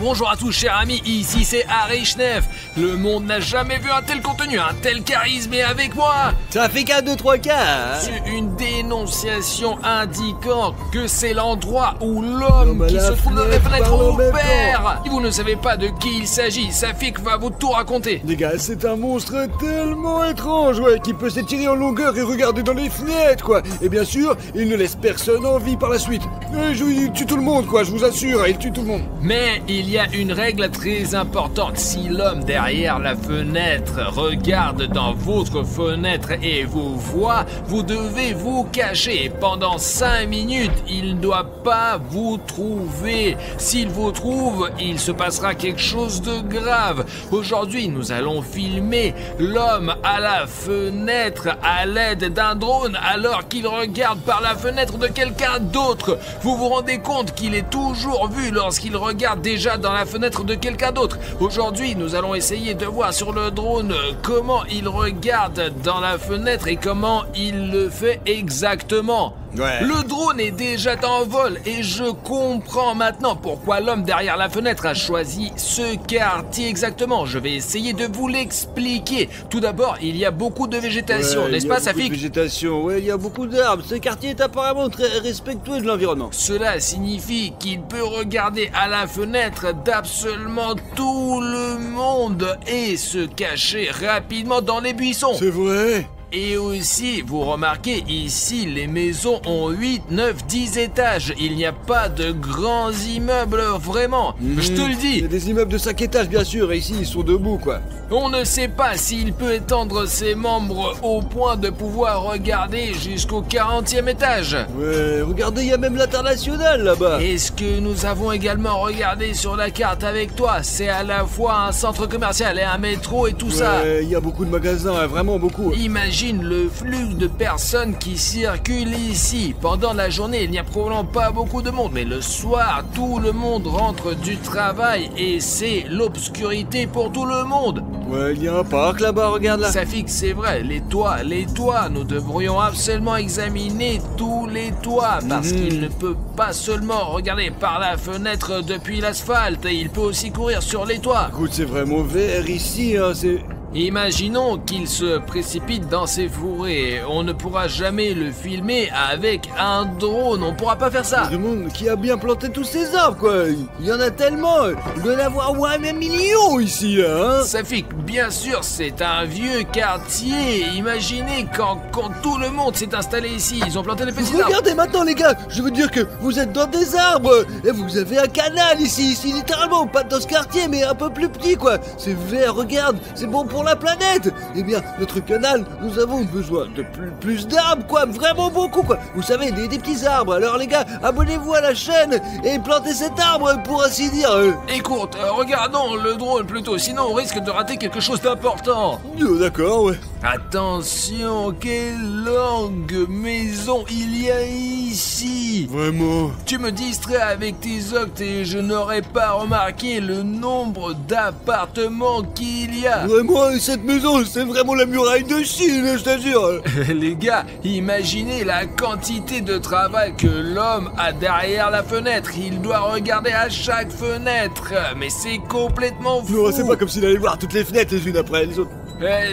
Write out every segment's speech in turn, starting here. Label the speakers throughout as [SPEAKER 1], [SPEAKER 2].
[SPEAKER 1] bonjour à tous chers amis, ici c'est Harry Schnef. Le monde n'a jamais vu un tel contenu, un tel charisme et avec moi
[SPEAKER 2] ça fait 4, 2, 3 cas.
[SPEAKER 1] C'est une dénonciation indiquant que c'est l'endroit où l'homme qui se trouve dans les fenêtres opère. Si vous ne savez pas de qui il s'agit, Safik va vous tout raconter.
[SPEAKER 2] Les gars, c'est un monstre tellement étrange, ouais, qui peut s'étirer en longueur et regarder dans les fenêtres, quoi. Et bien sûr, il ne laisse personne en vie par la suite. Il tue tout le monde, quoi, je vous assure, il tue tout le monde.
[SPEAKER 1] Mais il y a une règle très importante. Si l'homme derrière la fenêtre regarde dans votre fenêtre et vous voit, vous devez vous cacher. Pendant 5 minutes, il ne doit pas vous trouver. S'il vous trouve, il se passera quelque chose de grave. Aujourd'hui, nous allons filmer l'homme à la fenêtre à l'aide d'un drone alors qu'il regarde par la fenêtre de quelqu'un d'autre. Vous vous rendez compte qu'il est toujours vu lorsqu'il regarde déjà dans la fenêtre de quelqu'un d'autre. Aujourd'hui, nous allons essayer de voir sur le drone comment il regarde dans la fenêtre et comment il le fait exactement.
[SPEAKER 2] Ouais.
[SPEAKER 1] Le drone est déjà en vol et je comprends maintenant pourquoi l'homme derrière la fenêtre a choisi ce quartier exactement. Je vais essayer de vous l'expliquer. Tout d'abord, il y a beaucoup de végétation, n'est-ce pas, Safik?
[SPEAKER 2] Végétation, ouais, il y a beaucoup d'arbres. Ce quartier est apparemment très respectueux de l'environnement.
[SPEAKER 1] Cela signifie qu'il peut regarder à la fenêtre d'absolument tout le monde et se cacher rapidement dans les buissons.
[SPEAKER 2] C'est vrai?
[SPEAKER 1] Et aussi, vous remarquez, ici, les maisons ont 8, 9, 10 étages. Il n'y a pas de grands immeubles, vraiment. Je te le dis.
[SPEAKER 2] Il y a des immeubles de 5 étages, bien sûr, et ici, ils sont debout, quoi.
[SPEAKER 1] On ne sait pas s'il peut étendre ses membres au point de pouvoir regarder jusqu'au 40e étage.
[SPEAKER 2] Ouais, regardez, il y a même l'international, là-bas.
[SPEAKER 1] Est-ce que nous avons également regardé sur la carte avec toi? C'est à la fois un centre commercial et un métro et tout ça.
[SPEAKER 2] Ouais, il y a beaucoup de magasins, hein, vraiment beaucoup.
[SPEAKER 1] Imagine le flux de personnes qui circulent ici. Pendant la journée, il n'y a probablement pas beaucoup de monde, mais le soir, tout le monde rentre du travail et c'est l'obscurité pour tout le monde.
[SPEAKER 2] Ouais, il y a un parc là-bas, regarde là.
[SPEAKER 1] Safik, c'est vrai, les toits, nous devrions absolument examiner tous les toits parce qu'il ne peut pas seulement regarder par la fenêtre depuis l'asphalte, il peut aussi courir sur les toits.
[SPEAKER 2] Écoute, c'est vraiment vert ici, hein, c'est...
[SPEAKER 1] Imaginons qu'il se précipite dans ces fourrés. On ne pourra jamais le filmer avec un drone. On pourra pas faire ça.
[SPEAKER 2] Le monde qui a bien planté tous ces arbres, quoi. Il y en a tellement. Il doit y en avoir au moins 1 million ici, là, hein.
[SPEAKER 1] Safik, bien sûr, c'est un vieux quartier. Imaginez quand tout le monde s'est installé ici. Ils ont planté des petits arbres.
[SPEAKER 2] Regardez maintenant, les gars. Je veux dire que vous êtes dans des arbres. Et vous avez un canal ici, littéralement. Pas dans ce quartier, mais un peu plus petit, quoi. C'est vert, regarde. C'est bon pour la planète. Eh bien, notre canal, nous avons besoin de plus d'arbres, quoi, vraiment beaucoup, quoi. Vous savez, des petits arbres. Alors les gars, abonnez-vous à la chaîne et plantez cet arbre, pour ainsi dire.
[SPEAKER 1] Écoute, regardons le drone plutôt, sinon on risque de rater quelque chose d'important.
[SPEAKER 2] D'accord, ouais.
[SPEAKER 1] Attention, quelle longue maison il y a ici.
[SPEAKER 2] Vraiment.
[SPEAKER 1] Tu me distrais avec tes octes et je n'aurais pas remarqué le nombre d'appartements qu'il y a.
[SPEAKER 2] Vraiment, cette maison, c'est vraiment la muraille de Chine, je t'assure.
[SPEAKER 1] Les gars, imaginez la quantité de travail que l'homme a derrière la fenêtre. Il doit regarder à chaque fenêtre. Mais c'est complètement fou.
[SPEAKER 2] Non, c'est pas comme s'il allait voir toutes les fenêtres les unes après les autres.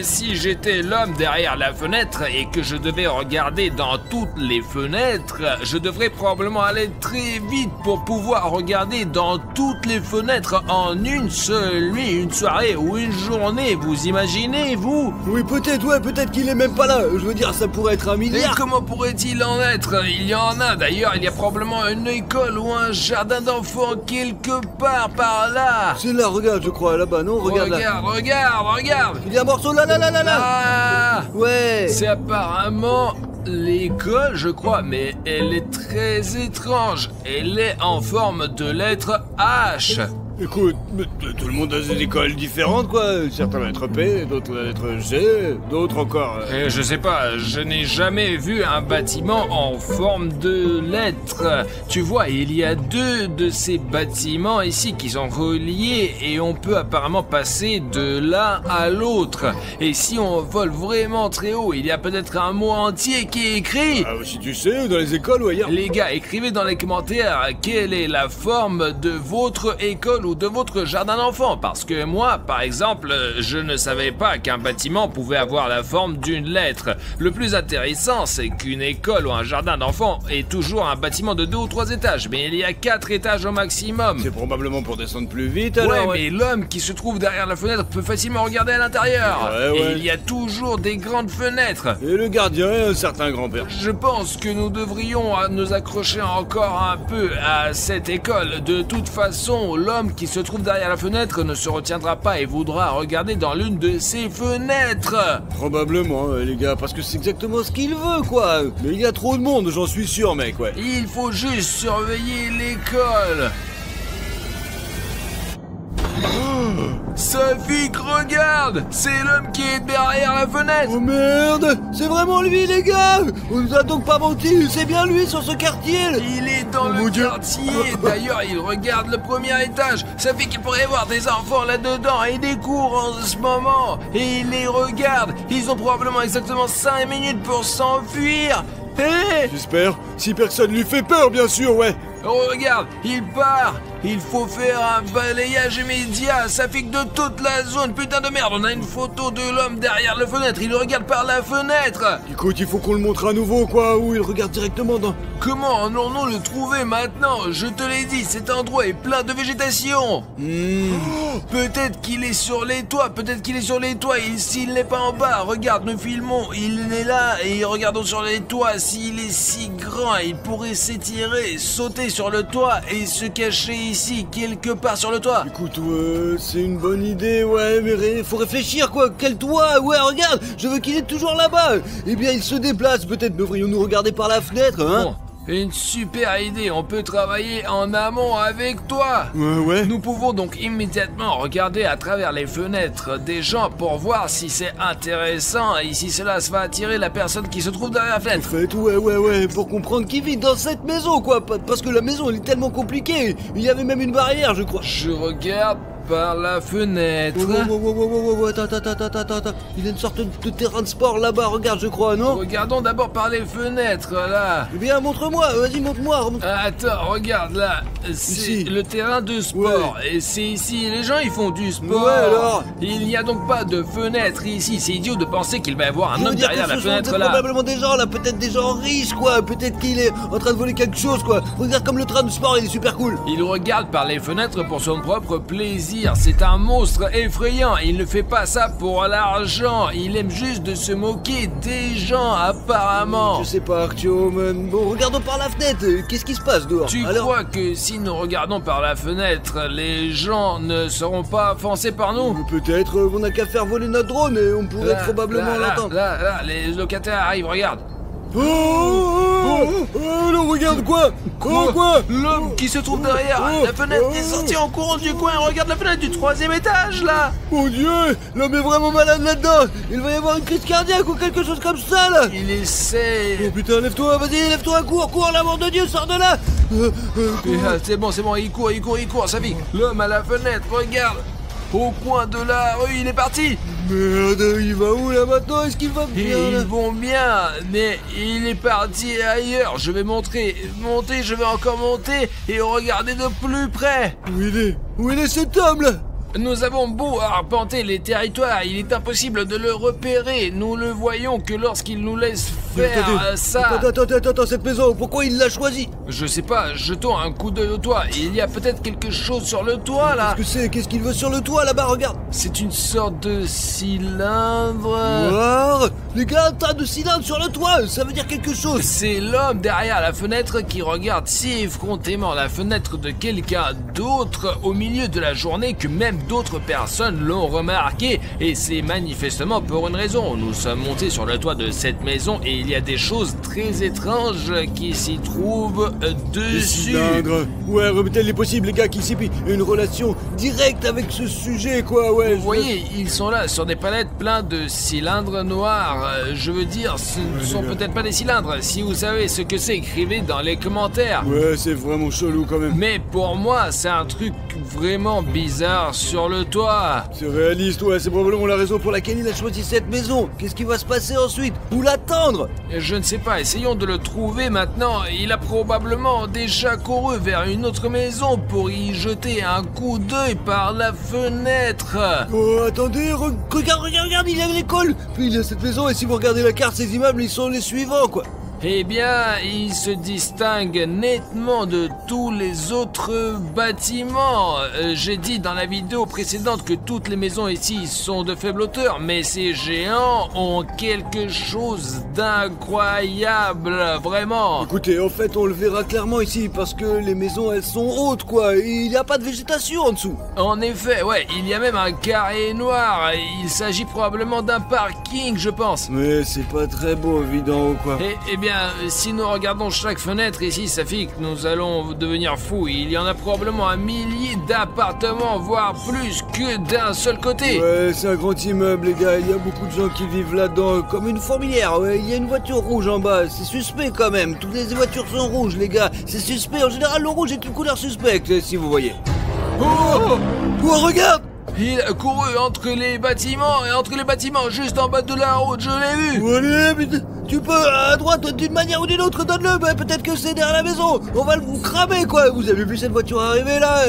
[SPEAKER 1] Si j'étais l'homme derrière la fenêtre et que je devais regarder dans toutes les fenêtres, je devrais probablement aller très vite pour pouvoir regarder dans toutes les fenêtres en une seule nuit, une soirée ou une journée. Vous imaginez, vous?
[SPEAKER 2] Oui, peut-être, ouais, peut-être qu'il est même pas là. Je veux dire, ça pourrait être 1 milliard.
[SPEAKER 1] Et comment pourrait-il en être? Il y en a d'ailleurs, il y a probablement une école ou un jardin d'enfants quelque part par là.
[SPEAKER 2] C'est là, regarde, je crois, là-bas, non? Regarde là.
[SPEAKER 1] Regarde.
[SPEAKER 2] Il y a un morceau là.
[SPEAKER 1] Ah,
[SPEAKER 2] ouais.
[SPEAKER 1] c'est apparemment l'école, je crois, mais elle est très étrange. Elle est en forme de lettre H.
[SPEAKER 2] Écoute, tout le monde a des écoles différentes, quoi. Certains la lettre P, d'autres la lettre G, d'autres encore...
[SPEAKER 1] Je sais pas, je n'ai jamais vu un bâtiment en forme de lettre. Tu vois, il y a 2 de ces bâtiments ici qui sont reliés et on peut apparemment passer de l'un à l'autre. Et si on vole vraiment très haut, il y a peut-être un mot entier qui est écrit.
[SPEAKER 2] Ah, si tu sais, dans les écoles ou ailleurs.
[SPEAKER 1] Les gars, écrivez dans les commentaires quelle est la forme de votre école ou de votre jardin d'enfant, parce que moi, par exemple, je ne savais pas qu'un bâtiment pouvait avoir la forme d'une lettre. Le plus intéressant, c'est qu'une école ou un jardin d'enfant est toujours un bâtiment de 2 ou 3 étages, mais il y a 4 étages au maximum.
[SPEAKER 2] C'est probablement pour descendre plus vite alors.
[SPEAKER 1] Ouais, mais l'homme qui se trouve derrière la fenêtre peut facilement regarder à l'intérieur.
[SPEAKER 2] Ouais.
[SPEAKER 1] Et il y a toujours des grandes fenêtres.
[SPEAKER 2] Et le gardien est un certain grand-père.
[SPEAKER 1] Je pense que nous devrions nous accrocher encore un peu à cette école. De toute façon, l'homme qui se trouve derrière la fenêtre ne se retiendra pas et voudra regarder dans l'une de ces fenêtres.
[SPEAKER 2] Probablement, les gars, parce que c'est exactement ce qu'il veut, quoi. Mais il y a trop de monde, j'en suis sûr, mec, ouais.
[SPEAKER 1] Il faut juste surveiller l'école. Safik, regarde! C'est l'homme qui est derrière la fenêtre!
[SPEAKER 2] Oh merde! C'est vraiment lui, les gars! On nous a donc pas menti, c'est bien lui sur ce quartier!
[SPEAKER 1] Il est dans le quartier! D'ailleurs, il regarde le premier étage! Safik, il pourrait y avoir des enfants là-dedans et des cours en ce moment! Et il les regarde! Ils ont probablement exactement 5 minutes pour s'enfuir! Hé!
[SPEAKER 2] J'espère, si personne lui fait peur, bien sûr, ouais!
[SPEAKER 1] Oh, regarde, il part! Il faut faire un balayage immédiat, ça fait que de toute la zone. Putain de merde, on a une photo de l'homme derrière la fenêtre, il regarde par la fenêtre.
[SPEAKER 2] Écoute, il faut qu'on le montre à nouveau, quoi, où il regarde directement dans...
[SPEAKER 1] Comment allons-nous le trouver maintenant? Je te l'ai dit, cet endroit est plein de végétation. Peut-être qu'il est sur les toits, et s'il n'est pas en bas, regarde, nous filmons, il est là, et regardons sur les toits, s'il est si grand, il pourrait s'étirer, sauter sur le toit et se cacher ici, quelque part sur le toit.
[SPEAKER 2] Écoute, c'est une bonne idée, ouais, mais faut réfléchir, quoi. Quel toit? Ouais, regarde, je veux qu'il est toujours là-bas. Eh bien, il se déplace, peut-être devrions-nous regarder par la fenêtre, hein?
[SPEAKER 1] Bon. Une super idée, on peut travailler en amont avec toi.
[SPEAKER 2] Ouais.
[SPEAKER 1] Nous pouvons donc immédiatement regarder à travers les fenêtres des gens pour voir si c'est intéressant et si cela va attirer la personne qui se trouve derrière la
[SPEAKER 2] En
[SPEAKER 1] fenêtre.
[SPEAKER 2] fait, ouais, pour comprendre qui vit dans cette maison, quoi. Parce que la maison, elle est tellement compliquée. Il y avait même une barrière, je crois.
[SPEAKER 1] Je regarde par la fenêtre.
[SPEAKER 2] Attends. Il y a une sorte de terrain de sport là-bas, regarde, je crois, non?
[SPEAKER 1] Regardons d'abord par les fenêtres, là.
[SPEAKER 2] Eh bien, montre-moi, vas-y, montre-moi.
[SPEAKER 1] Attends, regarde là, c'est
[SPEAKER 2] Ici.
[SPEAKER 1] le terrain de sport, et c'est ici, les gens ils font du sport.
[SPEAKER 2] Ouais, alors.
[SPEAKER 1] Il n'y a donc pas de fenêtre ici, c'est idiot de penser qu'il va y avoir un
[SPEAKER 2] Je veux
[SPEAKER 1] homme
[SPEAKER 2] dire
[SPEAKER 1] derrière
[SPEAKER 2] que
[SPEAKER 1] la
[SPEAKER 2] ce sont
[SPEAKER 1] fenêtre là.
[SPEAKER 2] probablement des gens là, peut-être des gens riches, quoi. Peut-être qu'il est en train de voler quelque chose, quoi. Regarde comme le train de sport, il est super cool.
[SPEAKER 1] Il regarde par les fenêtres pour son propre plaisir, c'est un monstre effrayant, il ne fait pas ça pour l'argent, il aime juste de se moquer des gens apparemment.
[SPEAKER 2] Je sais pas, Artyom. Bon, regardons par la fenêtre. Qu'est-ce qui se passe dehors?
[SPEAKER 1] Tu crois que si nous regardons par la fenêtre, les gens ne seront pas offensés par nous?
[SPEAKER 2] Peut-être on n'a qu'à faire voler notre drone et on pourrait probablement l'entendre.
[SPEAKER 1] Là, les locataires arrivent, regarde.
[SPEAKER 2] Non, regarde quoi? Quoi?
[SPEAKER 1] L'homme qui se trouve derrière la fenêtre est sorti en courant du coin et regarde la fenêtre du 3e étage là.
[SPEAKER 2] Mon Dieu, l'homme est vraiment malade là-dedans. Il va y avoir une crise cardiaque ou quelque chose comme ça là.
[SPEAKER 1] Il essaie.
[SPEAKER 2] Oh putain, lève-toi, vas-y, lève-toi, cours, l'amour de Dieu, sors de là.
[SPEAKER 1] C'est bon, il court, ça vit. L'homme à la fenêtre, regarde. Au coin de la rue, il est parti.
[SPEAKER 2] Merde, il va où là maintenant? Est-ce qu'il va bien là?
[SPEAKER 1] Ils vont bien, mais il est parti ailleurs. Je vais monter, je vais encore monter et regarder de plus près.
[SPEAKER 2] Où il est cet homme là?
[SPEAKER 1] Nous avons beau arpenter les territoires, il est impossible de le repérer. Nous le voyons que lorsqu'il nous laisse faire ça.
[SPEAKER 2] Attends, cette maison, pourquoi il l'a choisie?
[SPEAKER 1] Je sais pas, jetons un coup d'œil au toit. Il y a peut-être quelque chose sur le toit là.
[SPEAKER 2] Qu'est-ce qu'il veut sur le toit là-bas, regarde?
[SPEAKER 1] C'est une sorte de cylindre.
[SPEAKER 2] Voir, les gars, un tas de cylindres sur le toit, ça veut dire quelque chose.
[SPEAKER 1] C'est l'homme derrière la fenêtre qui regarde si effrontément la fenêtre de quelqu'un d'autre au milieu de la journée que même d'autres personnes l'ont remarqué. Et c'est manifestement pour une raison. Nous sommes montés sur le toit de cette maison et il y a des choses très étranges qui s'y trouvent dessus.
[SPEAKER 2] Des cylindres. Ouais, il est possible, les gars, qu'il s'y plie une relation directe avec ce sujet, quoi, ouais.
[SPEAKER 1] Vous voyez, ils sont là sur des palettes pleins de cylindres noirs. Je veux dire, ce ne sont peut-être pas des cylindres. Si vous savez ce que c'est, écrivez dans les commentaires.
[SPEAKER 2] Ouais, c'est vraiment chelou quand même.
[SPEAKER 1] Mais pour moi, c'est un truc vraiment bizarre sur le toit.
[SPEAKER 2] C'est réaliste, ouais, c'est probablement la raison pour laquelle il a choisi cette maison. Qu'est-ce qui va se passer ensuite? Où l'attendre?
[SPEAKER 1] Je ne sais pas, essayons de le trouver maintenant. Il a probablement déjà couru vers une autre maison pour y jeter un coup d'œil par la fenêtre.
[SPEAKER 2] Oh, attendez, regarde, il y a l'école. Puis il y a cette maison, et si vous regardez la carte, ces immeubles, ils sont les suivants, quoi.
[SPEAKER 1] Eh bien, il se distingue nettement de tous les autres bâtiments. J'ai dit dans la vidéo précédente que toutes les maisons ici sont de faible hauteur, mais ces géants ont quelque chose d'incroyable, vraiment.
[SPEAKER 2] Écoutez, en fait, on le verra clairement ici, parce que les maisons, elles sont hautes, quoi, et il n'y a pas de végétation en dessous.
[SPEAKER 1] En effet, ouais, il y a même un carré noir. Il s'agit probablement d'un parking, je pense.
[SPEAKER 2] Mais c'est pas très beau, évident, quoi.
[SPEAKER 1] Eh bien, si nous regardons chaque fenêtre ici, ça fait que nous allons devenir fous. Il y en a probablement un millier d'appartements, voire plus que d'un seul côté.
[SPEAKER 2] Ouais, c'est un grand immeuble, les gars. Il y a beaucoup de gens qui vivent là-dedans, comme une fourmilière. Ouais, il y a une voiture rouge en bas. C'est suspect quand même. Toutes les voitures sont rouges, les gars. C'est suspect. En général, le rouge est une couleur suspecte, si vous voyez. Oh, regarde!
[SPEAKER 1] Il a couru entre les bâtiments, juste en bas de la route, je l'ai vu.
[SPEAKER 2] Allez, mais tu peux, à droite, d'une manière ou d'une autre, donne-le, bah, peut-être que c'est derrière la maison. On va vous cramer, quoi. Vous avez vu cette voiture arriver, là?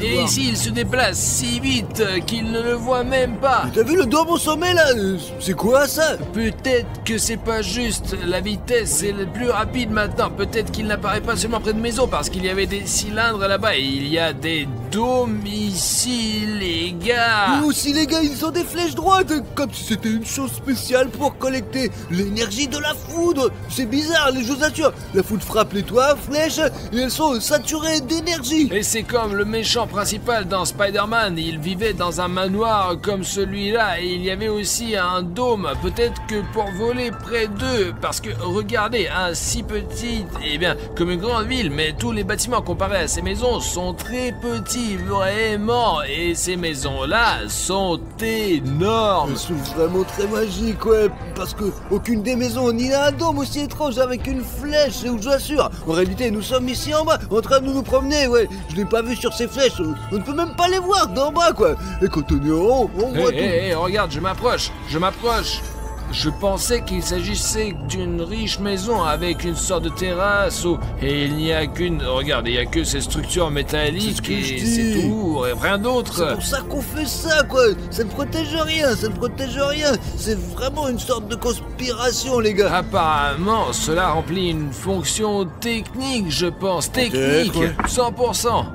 [SPEAKER 1] Et ici, il se déplace si vite qu'il ne le voit même pas.
[SPEAKER 2] T'as vu le dôme au sommet, là? C'est quoi, ça?
[SPEAKER 1] Peut-être que c'est pas juste. La vitesse est le plus rapide maintenant. Peut-être qu'il n'apparaît pas seulement près de maison, parce qu'il y avait des cylindres là-bas, et il y a des dômes ici, les gars.
[SPEAKER 2] Nous aussi, les gars, ils ont des flèches droites, comme si c'était une chose spéciale pour collecter l'énergie de la foudre. C'est bizarre, je vous assure. La foudre frappe les toits, flèches, et elles sont saturées d'énergie.
[SPEAKER 1] Et c'est comme le méchant principal dans Spider-Man. Il vivait dans un manoir comme celui-là, et il y avait aussi un dôme. Peut-être que pour voler près d'eux, parce que regardez, un si petit, eh bien, comme une grande ville, mais tous les bâtiments comparés à ces maisons sont très petits, vraiment. Et ces maisons-là sont énormes.
[SPEAKER 2] Elles sont vraiment très magiques, ouais, parce que aucune des maisons ni un dôme aussi étrange avec une flèche, je vous assure. En réalité, nous sommes ici en bas, en train de nous promener, ouais. Je l'ai pas vu sur ces flèches, on ne peut même pas les voir d'en bas, quoi. Et quand on est en haut, on voit tout.
[SPEAKER 1] Regarde, je m'approche. Je pensais qu'il s'agissait d'une riche maison avec une sorte de terrasse et il n'y a qu'une... Regarde, il n'y a que ces structures métalliques et c'est tout, et rien d'autre.
[SPEAKER 2] C'est pour ça qu'on fait ça, quoi. Ça ne protège rien. C'est vraiment une sorte de conspiration, les gars.
[SPEAKER 1] Apparemment, cela remplit une fonction technique, je pense. Technique, ouais. 100%.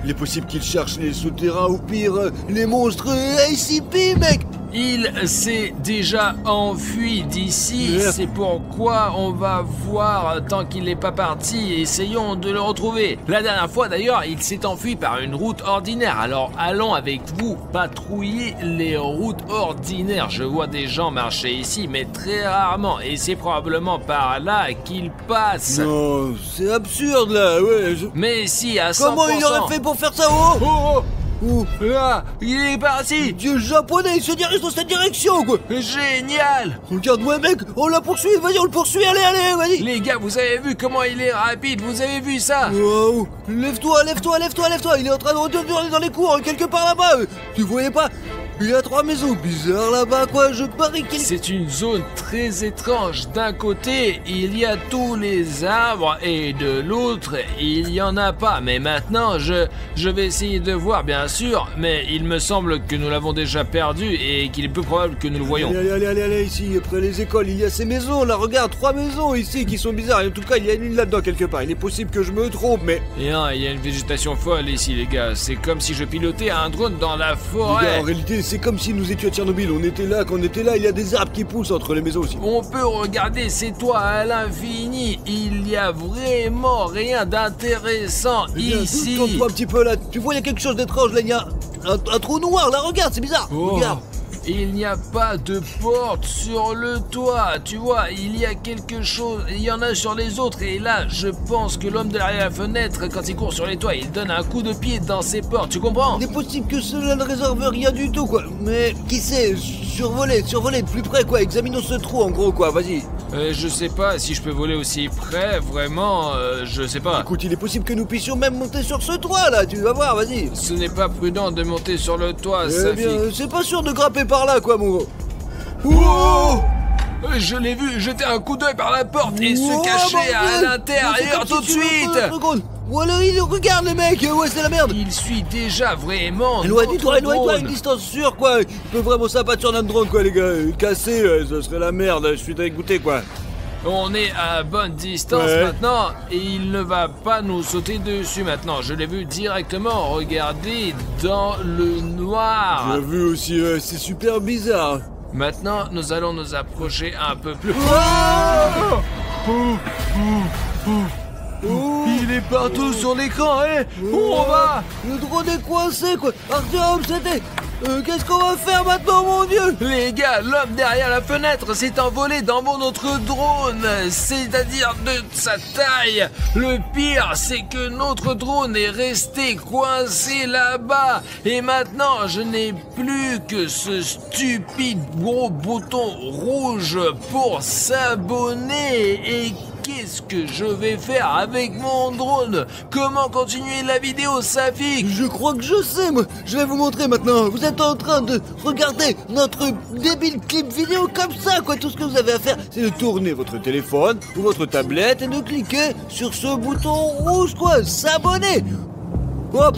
[SPEAKER 2] Il est possible qu'ils cherchent les souterrains ou pire, les monstres ACP, mec.
[SPEAKER 1] Il s'est déjà enfui d'ici, c'est pourquoi on va voir tant qu'il n'est pas parti, essayons de le retrouver. La dernière fois d'ailleurs, il s'est enfui par une route ordinaire, alors allons avec vous patrouiller les routes ordinaires. Je vois des gens marcher ici, mais très rarement, et c'est probablement par là qu'ils passent.
[SPEAKER 2] Non, c'est absurde là, ouais.
[SPEAKER 1] Mais si, à 100%.
[SPEAKER 2] Comment il aurait fait pour faire ça?
[SPEAKER 1] Oh, là, il est parti.
[SPEAKER 2] Dieu japonais, il se dirige dans cette direction, quoi.
[SPEAKER 1] Génial.
[SPEAKER 2] Regarde-moi, mec, on la poursuit, vas-y, on le poursuit, allez, vas-y.
[SPEAKER 1] Les gars, vous avez vu comment il est rapide, vous avez vu ça?
[SPEAKER 2] Wow. Lève-toi, il est en train de retourner dans les cours, quelque part là-bas. Tu voyais pas? Il y a 3 maisons bizarres là-bas, quoi, je parie qu'il...
[SPEAKER 1] C'est une zone très étrange. D'un côté, il y a tous les arbres et de l'autre, il y en a pas. Mais maintenant, je vais essayer de voir, bien sûr, mais il me semble que nous l'avons déjà perdu et qu'il est peu probable que nous le voyons.
[SPEAKER 2] Allez, ici, après les écoles, il y a ces maisons, là, regarde, 3 maisons ici qui sont bizarres. Et en tout cas, il y a une là-dedans quelque part. Il est possible que je me trompe, mais...
[SPEAKER 1] Et non, il y a une végétation folle ici, les gars. C'est comme si je pilotais un drone dans la forêt.
[SPEAKER 2] Les gars, en réalité, c'est comme si nous étions à Tchernobyl. On était là, quand on était là, il y a des arbres qui poussent entre les maisons aussi.
[SPEAKER 1] On peut regarder ces toits à l'infini. Il n'y a vraiment rien d'intéressant ici.
[SPEAKER 2] Tourne-toi un petit peu là. Tu vois, il y a quelque chose d'étrange là. Il y a un trou noir là. Regarde, c'est bizarre. Regarde.
[SPEAKER 1] Il n'y a pas de porte sur le toit, tu vois, il y a quelque chose, il y en a sur les autres, et là, je pense que l'homme derrière la fenêtre, quand il court sur les toits, il donne un coup de pied dans ses portes, tu comprends?
[SPEAKER 2] Il est possible que cela ne réserve rien du tout, quoi, mais qui sait, survoler de plus près, quoi, examinons ce trou, en gros, quoi, vas-y.
[SPEAKER 1] Je sais pas si je peux voler aussi près, vraiment, je sais pas.
[SPEAKER 2] Écoute, il est possible que nous puissions même monter sur ce toit là, tu vas voir, vas-y.
[SPEAKER 1] Ce n'est pas prudent de monter sur le toit,
[SPEAKER 2] Eh
[SPEAKER 1] Safik.
[SPEAKER 2] bien, c'est pas sûr de grimper par là, quoi, mon gros.
[SPEAKER 1] Wow! Je l'ai vu jeter un coup d'œil par la porte et se cacher à l'intérieur tout de suite.
[SPEAKER 2] Ou alors il regarde le mec, ouais c'est la merde.
[SPEAKER 1] Il suit déjà vraiment.
[SPEAKER 2] Éloigne-toi, éloigne-toi, à une distance sûre quoi. Il peut vraiment s'abattre sur notre drone quoi les gars. Casser, ce serait la merde, je suis dégoûté quoi.
[SPEAKER 1] On est à bonne distance maintenant et il ne va pas nous sauter dessus maintenant. Je l'ai vu directement regarder dans le noir.
[SPEAKER 2] J'ai vu aussi, c'est super bizarre.
[SPEAKER 1] Maintenant, nous allons nous approcher un peu plus. Il est partout sur l'écran, hein. Où on va?
[SPEAKER 2] Le drone est coincé quoi. Artyom, c'était... qu'est-ce qu'on va faire maintenant, mon Dieu?
[SPEAKER 1] Les gars, l'homme derrière la fenêtre s'est envolé dans notre drone, c'est-à-dire de sa taille. Le pire, c'est que notre drone est resté coincé là-bas. Et maintenant, je n'ai plus que ce stupide gros bouton rouge pour s'abonner. Et qu'est-ce que je vais faire avec mon drone? Comment continuer la vidéo, Safik?
[SPEAKER 2] Je crois que je sais, moi. Je vais vous montrer maintenant. Vous êtes en train de regarder notre débile clip vidéo comme ça, quoi. Tout ce que vous avez à faire, c'est de tourner votre téléphone ou votre tablette et de cliquer sur ce bouton rouge, quoi. S'abonner. Hop,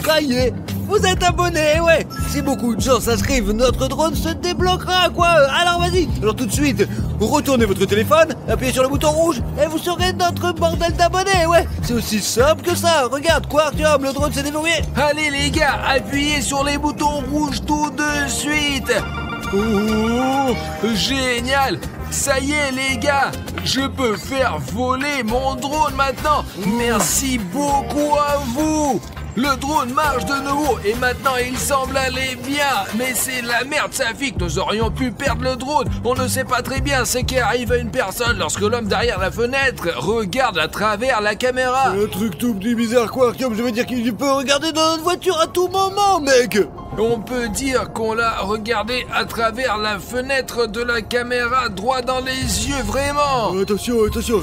[SPEAKER 2] ça y est. Vous êtes abonné, ouais. Si beaucoup de gens s'inscrivent, notre drone se débloquera, quoi. Alors vas-y. Alors tout de suite, retournez votre téléphone, appuyez sur le bouton rouge et vous serez notre bordel d'abonnés, ouais. C'est aussi simple que ça. Regarde, quoi, Artyom, le drone s'est déverrouillé.
[SPEAKER 1] Allez les gars, appuyez sur les boutons rouges tout de suite. Oh, génial. Ça y est les gars, je peux faire voler mon drone maintenant. Merci beaucoup à vous. Le drone marche de nouveau et maintenant il semble aller bien. Mais c'est la merde, Safik, nous aurions pu perdre le drone. On ne sait pas très bien ce qui arrive à une personne lorsque l'homme derrière la fenêtre regarde à travers la caméra.
[SPEAKER 2] Un truc tout petit bizarre quoi, Artyom, je veux dire qu'il peut regarder dans notre voiture à tout moment, mec.
[SPEAKER 1] On peut dire qu'on l'a regardé à travers la fenêtre de la caméra, droit dans les yeux, vraiment.
[SPEAKER 2] Attention,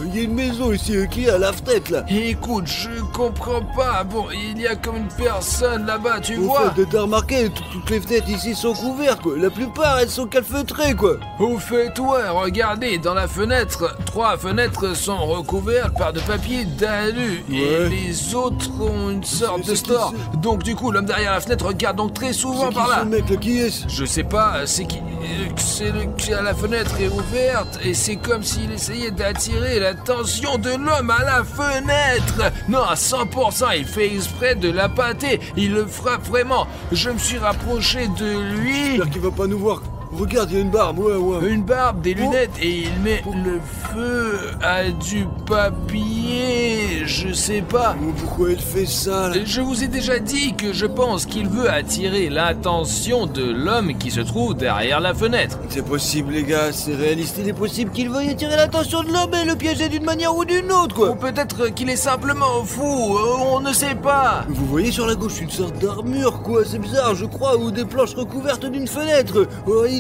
[SPEAKER 2] il y a une maison ici qui est à la fenêtre là.
[SPEAKER 1] Écoute, je comprends pas. Bon, il y a comme une personne là-bas, tu vois.
[SPEAKER 2] Au fait, t'as remarqué, toutes les fenêtres ici sont couvertes quoi. La plupart elles sont calfeutrées quoi.
[SPEAKER 1] Au fait, ouais, regardez, dans la fenêtre, 3 fenêtres sont recouvertes par de papier d'alu. Et les autres ont une sorte de store. Donc du coup, l'homme derrière la fenêtre regarde donc très souvent par là.
[SPEAKER 2] Ce mec là, qui est-ce?
[SPEAKER 1] Je sais pas, c'est qui. La fenêtre est ouverte et c'est comme s'il essayait d'attirer l'attention de l'homme à la fenêtre. Non, à 100%, il fait exprès de la pâter. Il le frappe vraiment. Je me suis rapproché de lui.
[SPEAKER 2] J'espère qu'il va pas nous voir. Regarde, il y a une barbe, ouais.
[SPEAKER 1] Une barbe, des lunettes et il met le feu à du papier, je sais pas.
[SPEAKER 2] Pourquoi il fait ça là?
[SPEAKER 1] Je vous ai déjà dit que je pense qu'il veut attirer l'attention de l'homme qui se trouve derrière la fenêtre.
[SPEAKER 2] C'est possible les gars, c'est réaliste, il est possible qu'il veuille attirer l'attention de l'homme et le piéger d'une manière ou d'une autre quoi.
[SPEAKER 1] Ou peut-être qu'il est simplement fou, on ne sait pas.
[SPEAKER 2] Vous voyez sur la gauche une sorte d'armure quoi, c'est bizarre je crois, ou des planches recouvertes d'une fenêtre.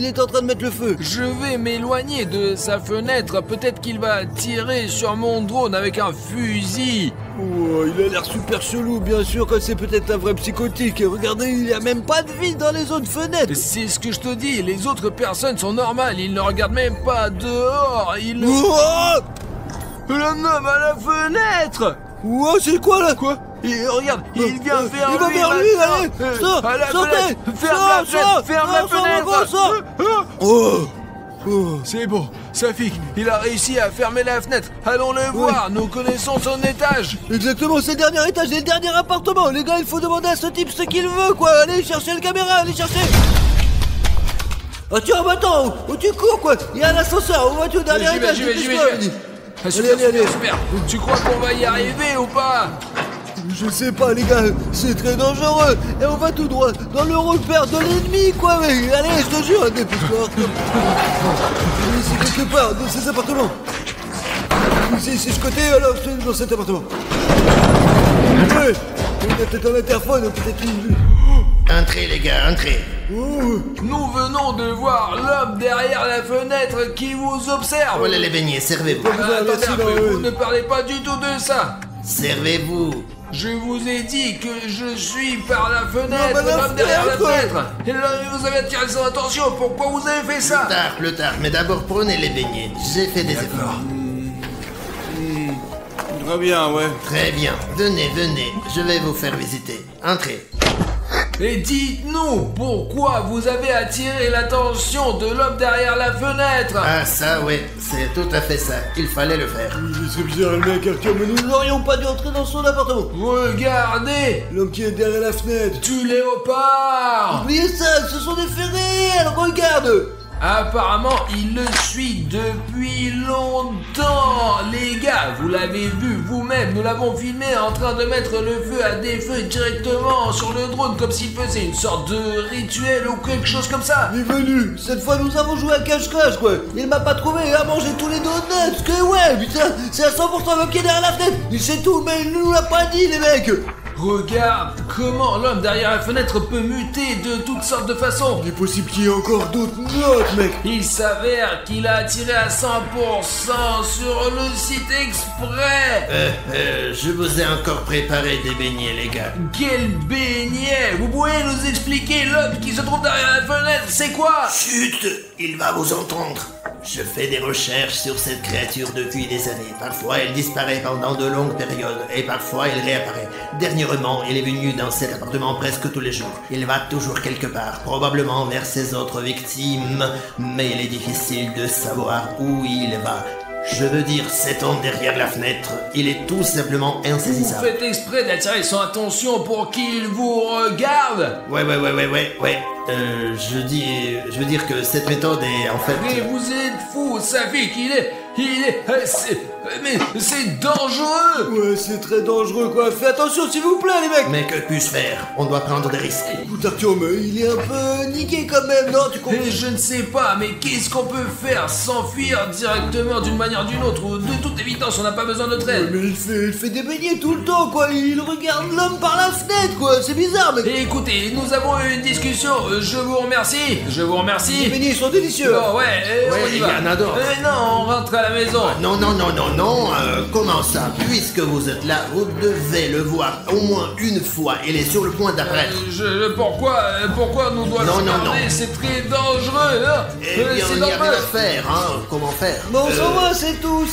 [SPEAKER 2] Il est en train de mettre le feu.
[SPEAKER 1] Je vais m'éloigner de sa fenêtre. Peut-être qu'il va tirer sur mon drone avec un fusil.
[SPEAKER 2] Oh, il a l'air super chelou, bien sûr que c'est peut-être un vrai psychotique. Regardez, il n'y a même pas de vie dans les autres fenêtres.
[SPEAKER 1] C'est ce que je te dis, les autres personnes sont normales. Ils ne regardent même pas dehors. Ils...
[SPEAKER 2] Oh
[SPEAKER 1] L'homme à la fenêtre.
[SPEAKER 2] Oh, c'est quoi là?
[SPEAKER 1] Quoi? Et regarde, il vient vers lui.
[SPEAKER 2] Il va vers lui, allez. Sortez.
[SPEAKER 1] Ferme la fenêtre.
[SPEAKER 2] Oh.
[SPEAKER 1] C'est bon, Safik, il a réussi à fermer la fenêtre. Allons le voir, nous connaissons son étage.
[SPEAKER 2] Exactement, c'est le dernier étage et le dernier appartement. Les gars, il faut demander à ce type ce qu'il veut, quoi. Allez chercher le caméra, allez chercher. Ah tiens, attends, où tu cours, quoi? Il y a un ascenseur, où vas-tu au dernier étage?
[SPEAKER 1] J'y vais. Super. Tu crois qu'on va y arriver ou pas?
[SPEAKER 2] Je sais pas les gars, c'est très dangereux. Et on va tout droit dans le repère de l'ennemi quoi mais allez je te jure, dépêche-toi. Ici quelque part, dans ces appartements. Ici, ce côté, alors c'est dans cet appartement. Ouais, il y a peut-être un interphone, peut-être une...
[SPEAKER 3] Entrez les gars, entrez.
[SPEAKER 1] Nous venons de voir l'homme derrière la fenêtre qui vous observe.
[SPEAKER 3] Voilà les beignets, servez-vous.
[SPEAKER 1] Attendez un peu, vous ne parlez pas du tout de ça.
[SPEAKER 3] Servez-vous.
[SPEAKER 1] Je vous ai dit que je suis par la fenêtre,
[SPEAKER 2] Non, mais la
[SPEAKER 1] l'homme derrière la
[SPEAKER 2] fenêtre.
[SPEAKER 1] fenêtre. Et là, vous avez attiré son attention, pourquoi vous avez fait ça?
[SPEAKER 3] Plus tard, mais d'abord prenez les beignets. J'ai fait des efforts.
[SPEAKER 2] Très bien, ouais.
[SPEAKER 3] Très bien, venez, je vais vous faire visiter. Entrez.
[SPEAKER 1] Et dites-nous, pourquoi vous avez attiré l'attention de l'homme derrière la fenêtre?
[SPEAKER 3] Ah ça, ouais, c'est tout à fait ça. Il fallait le faire.
[SPEAKER 2] C'est bizarre le mec, Arthur, mais nous n'aurions pas dû entrer dans son appartement.
[SPEAKER 1] Regardez,
[SPEAKER 2] L'homme qui est derrière la fenêtre.
[SPEAKER 1] du léopard.
[SPEAKER 2] Oubliez ça, ce sont des faits réels, regarde.
[SPEAKER 1] Apparemment, il le suit depuis longtemps. Les gars, vous l'avez vu vous-même, nous l'avons filmé en train de mettre le feu à des feux directement sur le drone comme s'il faisait une sorte de rituel ou quelque chose comme ça.
[SPEAKER 2] Il est venu. Cette fois, nous avons joué à cache-cache, quoi. Il m'a pas trouvé et a mangé tous les donuts. Que ouais, putain, c'est à 100% l'homme qui est derrière la fenêtre. Il sait tout, mais il nous l'a pas dit, les mecs.
[SPEAKER 1] Regarde comment l'homme derrière la fenêtre peut muter de toutes sortes de façons.
[SPEAKER 2] Il est possible qu'il y ait encore d'autres notes, mec.
[SPEAKER 1] Il s'avère qu'il a attiré à 100% sur le site exprès.
[SPEAKER 3] Je vous ai encore préparé des beignets, les gars.
[SPEAKER 1] Quel beignet! Vous pouvez nous expliquer l'homme qui se trouve derrière la fenêtre, c'est quoi?
[SPEAKER 3] Chut, il va vous entendre. Je fais des recherches sur cette créature depuis des années. Parfois, elle disparaît pendant de longues périodes et parfois, elle réapparaît. Dernièrement, il est venu dans cet appartement presque tous les jours. Il va toujours quelque part, probablement vers ses autres victimes, mais il est difficile de savoir où il va. Je veux dire, cet homme derrière la fenêtre, il est tout simplement
[SPEAKER 1] Vous
[SPEAKER 3] insaisissable.
[SPEAKER 1] faites exprès d'attirer son attention pour qu'il vous regarde?
[SPEAKER 3] Ouais. Je veux dire que cette méthode est en fait...
[SPEAKER 1] Mais vous êtes fou, Safik, mais c'est dangereux!
[SPEAKER 2] Ouais, c'est très dangereux, quoi. Fais attention, s'il vous plaît, les mecs.
[SPEAKER 3] Mais que puis-je faire? On doit prendre des risques.
[SPEAKER 2] Écoute, Arthur, mais il est un peu niqué quand même, non? Tu comprends?
[SPEAKER 1] Et je ne sais pas, mais qu'est-ce qu'on peut faire? S'enfuir directement d'une manière ou d'une autre, ou de toute évidence, on n'a pas besoin de notre aide.
[SPEAKER 2] Mais il fait des beignets tout le temps, quoi. Il regarde l'homme par la fenêtre, quoi. C'est bizarre, mec.
[SPEAKER 1] Et écoutez, nous avons eu une discussion, je vous remercie.
[SPEAKER 2] Les beignets, ils sont délicieux.
[SPEAKER 1] Bon, ouais, on y
[SPEAKER 3] il y
[SPEAKER 1] va.
[SPEAKER 3] en a d'autres.
[SPEAKER 1] Non, on rentre à la maison.
[SPEAKER 3] Non, comment ça? Puisque vous êtes là, vous devez le voir au moins une fois. Il est sur le point d'apparaître.
[SPEAKER 1] Pourquoi nous doit
[SPEAKER 3] Non,
[SPEAKER 1] le
[SPEAKER 3] non,
[SPEAKER 1] regarder?
[SPEAKER 3] non.
[SPEAKER 1] C'est très dangereux, hein.
[SPEAKER 3] Eh bien,
[SPEAKER 1] C'est
[SPEAKER 3] il n'y a rien
[SPEAKER 1] dangereux.
[SPEAKER 3] à faire, hein. Comment faire?
[SPEAKER 2] Bon, ça va, c'est tout.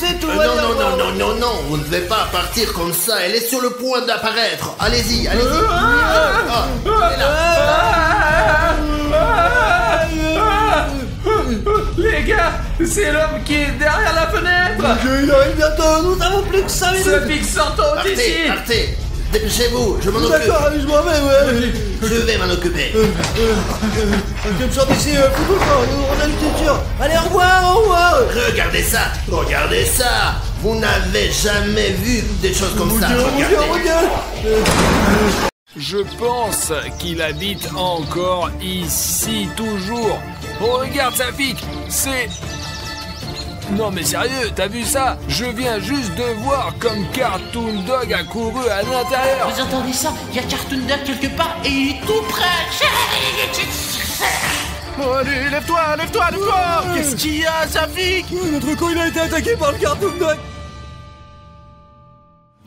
[SPEAKER 3] Non, vous ne devez pas partir comme ça. Elle est sur le point d'apparaître. Allez-y. Elle est là.
[SPEAKER 1] Les gars, c'est l'homme qui est derrière la fenêtre.
[SPEAKER 2] Il arrive bientôt. Nous avons plus que 5 minutes.
[SPEAKER 1] Safik, sortons d'ici.
[SPEAKER 3] Partez. Dépêchez-vous, je m'en occupe.
[SPEAKER 2] D'accord, allez, je m'en vais, ouais.
[SPEAKER 3] Je vais m'en occuper.
[SPEAKER 2] Je me sors d'ici, fous-toi, on a une culture. Allez, au revoir.
[SPEAKER 3] Regardez ça. Vous n'avez jamais vu des choses comme ça.
[SPEAKER 2] Regarde.
[SPEAKER 1] Je pense qu'il habite encore ici, toujours. Oh, regarde, Safik, c'est... Non mais sérieux, t'as vu ça? Je viens juste de voir comme Cartoon Dog a couru à l'intérieur.
[SPEAKER 4] Vous entendez ça? Il y a Cartoon Dog quelque part et il est tout près.
[SPEAKER 5] Oh, allez, lève-toi. Qu'est-ce qu'il y a, Safik?
[SPEAKER 2] Notre con, il a été attaqué par le Cartoon Dog.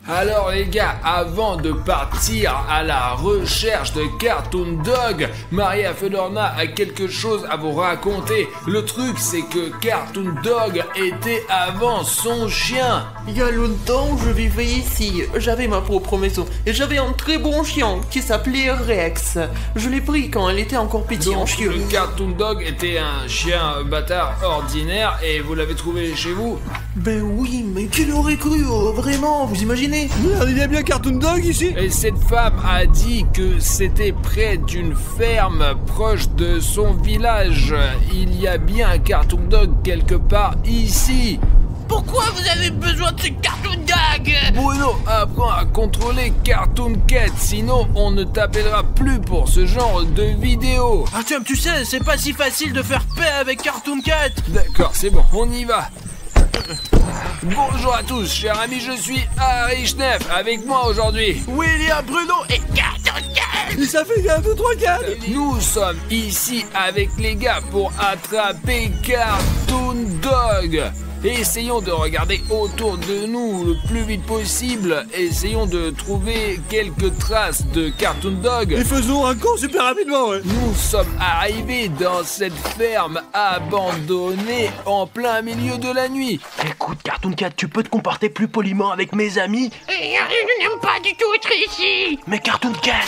[SPEAKER 1] Alors les gars, avant de partir à la recherche de Cartoon Dog, Maria Fedorna a quelque chose à vous raconter. Le truc c'est que Cartoon Dog était avant son chien.
[SPEAKER 4] Il y a longtemps, je vivais ici. J'avais ma propre maison et j'avais un très bon chien qui s'appelait Rex. Je l'ai pris quand elle était encore petite en
[SPEAKER 1] Donc
[SPEAKER 4] chiot.
[SPEAKER 1] le Cartoon Dog était un chien bâtard ordinaire et vous l'avez trouvé chez vous?
[SPEAKER 4] Ben oui, mais qui l'aurait cru, vraiment, vous imaginez?
[SPEAKER 2] Merde, il y a bien Cartoon Dog ici.
[SPEAKER 1] Et cette femme a dit que c'était près d'une ferme proche de son village. Il y a bien un Cartoon Dog quelque part ici.
[SPEAKER 4] Pourquoi vous avez besoin de ce Cartoon Dog?
[SPEAKER 1] Bruno, apprends à contrôler Cartoon Cat, sinon on ne t'appellera plus pour ce genre de vidéo.
[SPEAKER 5] Artyom, tu sais, c'est pas si facile de faire paix avec Cartoon Cat.
[SPEAKER 1] D'accord, c'est bon, on y va. Bonjour à tous, chers amis, je suis Harry Schneff. Avec moi aujourd'hui,
[SPEAKER 5] William, Bruno et Cartoon Cat.
[SPEAKER 2] Et ça fait 1, 2, 3, 4.
[SPEAKER 1] Nous sommes ici avec les gars pour attraper Cartoon Dog. Essayons de regarder autour de nous le plus vite possible. Essayons de trouver quelques traces de Cartoon Dog.
[SPEAKER 2] Et faisons un camp super rapidement, ouais.
[SPEAKER 1] Nous sommes arrivés dans cette ferme abandonnée en plein milieu de la nuit.
[SPEAKER 5] Écoute, Cartoon Cat, tu peux te comporter plus poliment avec mes amis?
[SPEAKER 6] Je n'aime pas du tout être ici.
[SPEAKER 5] Mais Cartoon Cat!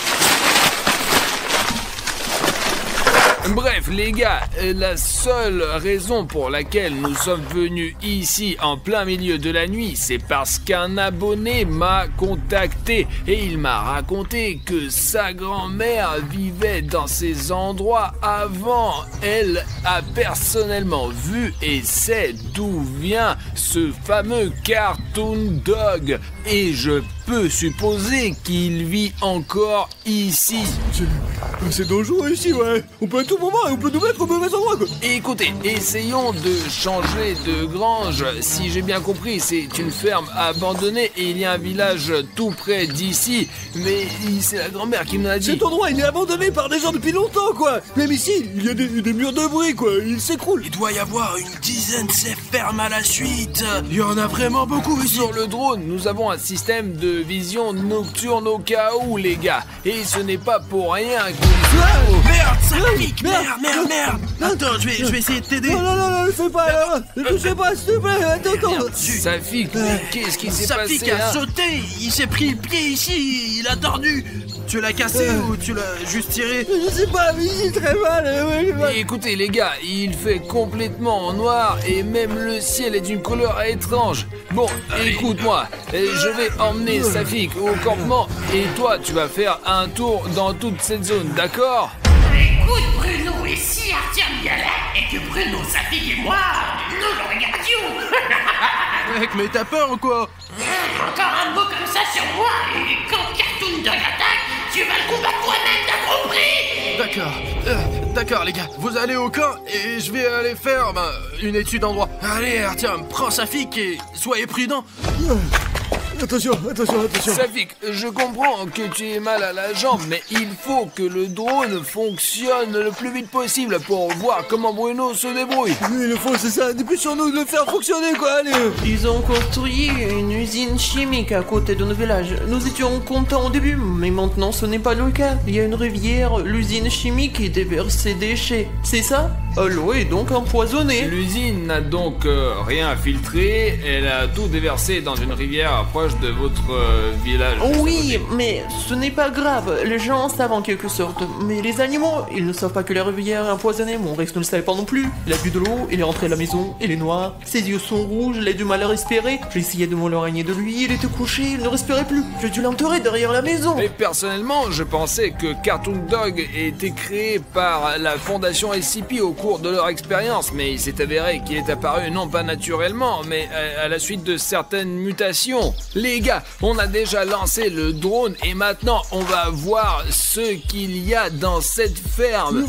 [SPEAKER 1] Bref, les gars, la seule raison pour laquelle nous sommes venus ici en plein milieu de la nuit, c'est parce qu'un abonné m'a contacté et il m'a raconté que sa grand-mère vivait dans ces endroits avant. Elle a personnellement vu et sait d'où vient ce fameux Cartoon Dog. Et je peux supposer qu'il vit encore ici.
[SPEAKER 2] C'est dangereux ici, ouais. On peut à tout moment et on peut nous mettre au mauvais endroit, quoi.
[SPEAKER 1] Écoutez, essayons de changer de grange. Si j'ai bien compris, c'est une ferme abandonnée et il y a un village tout près d'ici. Mais c'est la grand-mère qui me l'a dit.
[SPEAKER 2] Cet endroit, il est abandonné par des gens depuis longtemps, quoi. Même ici, il y a des murs de bruit, quoi. Il s'écroule.
[SPEAKER 5] Il doit y avoir une dizaine de ces fermes à la suite. Il y en a vraiment beaucoup ici.
[SPEAKER 1] Sur le drone, nous avons un système de vision nocturne au cas où, les gars. Et ce n'est pas pour rien que...
[SPEAKER 5] Merde, ça pique. Merde. Attends, je vais essayer de t'aider.
[SPEAKER 2] Non, ne fais pas. Ne touchez pas, s'il te plaît. Attends.
[SPEAKER 1] Safik, qu'est-ce qui s'est
[SPEAKER 5] Safik
[SPEAKER 1] passé
[SPEAKER 5] a
[SPEAKER 1] hein?
[SPEAKER 5] sauté. Il s'est pris le pied ici. Il a tordu. Tu l'as cassé ou tu l'as juste tiré?
[SPEAKER 2] Je sais pas, mais j'ai très mal.
[SPEAKER 1] Et écoutez les gars, il fait complètement en noir et même le ciel est d'une couleur étrange. Bon, écoute-moi, je vais emmener Safik au campement et toi tu vas faire un tour dans toute cette zone, d'accord?
[SPEAKER 6] Écoute Bruno, et si Artyom y allait et que Bruno, Safik et moi, nous le regardions.
[SPEAKER 5] Mec, mais t'as peur ou quoi?
[SPEAKER 6] Encore un mot comme ça sur moi et quand Cartoon Dog attaque, tu vas le combattre toi-même, t'as compris?
[SPEAKER 5] D'accord les gars, vous allez au camp et je vais aller faire une étude en droit. Allez Artyom, prends Safik et soyez prudent.
[SPEAKER 2] Attention.
[SPEAKER 1] Safik, je comprends que tu aies mal à la jambe, mais il faut que le drone fonctionne le plus vite possible pour voir comment Bruno se débrouille.
[SPEAKER 2] Oui, le fond, c'est ça. Depuis sur nous de le faire fonctionner, quoi. Allez.
[SPEAKER 4] Ils ont construit une usine chimique à côté de nos villages. Nous étions contents au début, mais maintenant ce n'est pas le cas. Il y a une rivière, l'usine chimique qui déverse ses déchets. C'est ça? L'eau est donc empoisonnée.
[SPEAKER 1] L'usine n'a donc rien filtré, elle a tout déversé dans une rivière proche de votre village.
[SPEAKER 4] Oui, mais ce n'est pas grave. Les gens savent en quelque sorte. Mais les animaux, ils ne savent pas que la rivière est empoisonnée. Mon Rex ne le savait pas non plus. Il a bu de l'eau, il est rentré à la maison, il est noir. Ses yeux sont rouges, il a du mal à respirer. J'ai essayé de m'éloigner de lui, il était couché, il ne respirait plus. J'ai dû l'enterrer derrière la maison.
[SPEAKER 1] Mais personnellement, je pensais que Cartoon Dog était créé par la fondation SCP au cours de leur expérience, mais il s'est avéré qu'il est apparu non pas naturellement, mais à la suite de certaines mutations. Les gars, on a déjà lancé le drone et maintenant on va voir ce qu'il y a dans cette ferme.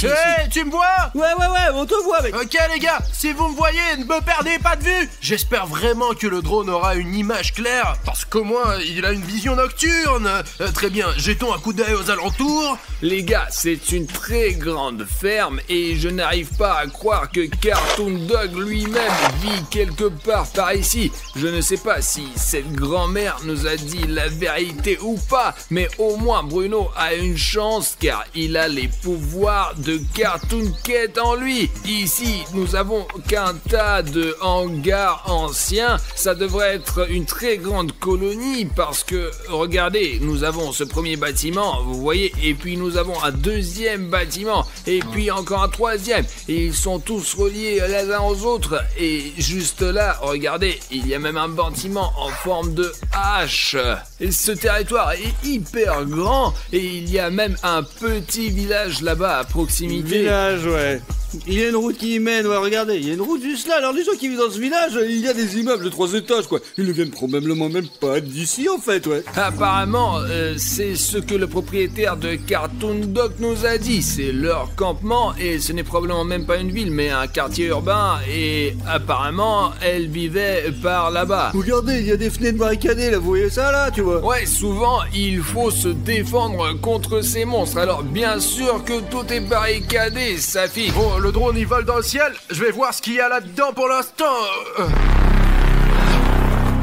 [SPEAKER 5] Hey, tu me vois?
[SPEAKER 2] Ouais, on te voit, mec.
[SPEAKER 5] Ok les gars, si vous me voyez, ne me perdez pas de vue. J'espère vraiment que le drone aura une image claire, parce qu'au moins il a une vision nocturne. Très bien, jetons un coup d'œil aux alentours.
[SPEAKER 1] Les gars, c'est une très grande ferme et je n'arrive pas à croire que Cartoon Dog lui-même vit quelque part par ici. Je ne sais pas si cette grand-mère nous a dit la vérité ou pas, mais au moins Bruno a une chance car il a les pouvoirs de Cartoon Cat en lui. Ici, nous avons qu'un tas de hangars anciens. Ça devrait être une très grande colonie parce que, regardez, nous avons ce premier bâtiment, vous voyez, et puis nous avons un deuxième bâtiment, et puis encore un troisième, et ils sont tous reliés les uns aux autres, et juste là, regardez, il y a même un bâtiment en forme de hache. Et ce territoire est hyper grand, et il y a même un petit village là-bas à proximité.
[SPEAKER 2] Village, ouais. Il y a une route qui y mène, ouais, regardez, il y a une route juste là. Alors les gens qui vivent dans ce village, il y a des immeubles de 3 étages, quoi. Ils ne viennent probablement même pas d'ici, en fait, ouais.
[SPEAKER 1] Apparemment, c'est ce que le propriétaire de Cartoon Dog nous a dit. C'est leur campement et ce n'est probablement même pas une ville, mais un quartier urbain. Et apparemment, elle vivait par là-bas.
[SPEAKER 2] Regardez, il y a des fenêtres barricadées, là, vous voyez ça, là, tu vois.
[SPEAKER 1] Ouais, souvent, il faut se défendre contre ces monstres. Alors, bien sûr que tout est barricadé, Safi.
[SPEAKER 5] Bon, le drone il vole dans le ciel, je vais voir ce qu'il y a là-dedans pour l'instant.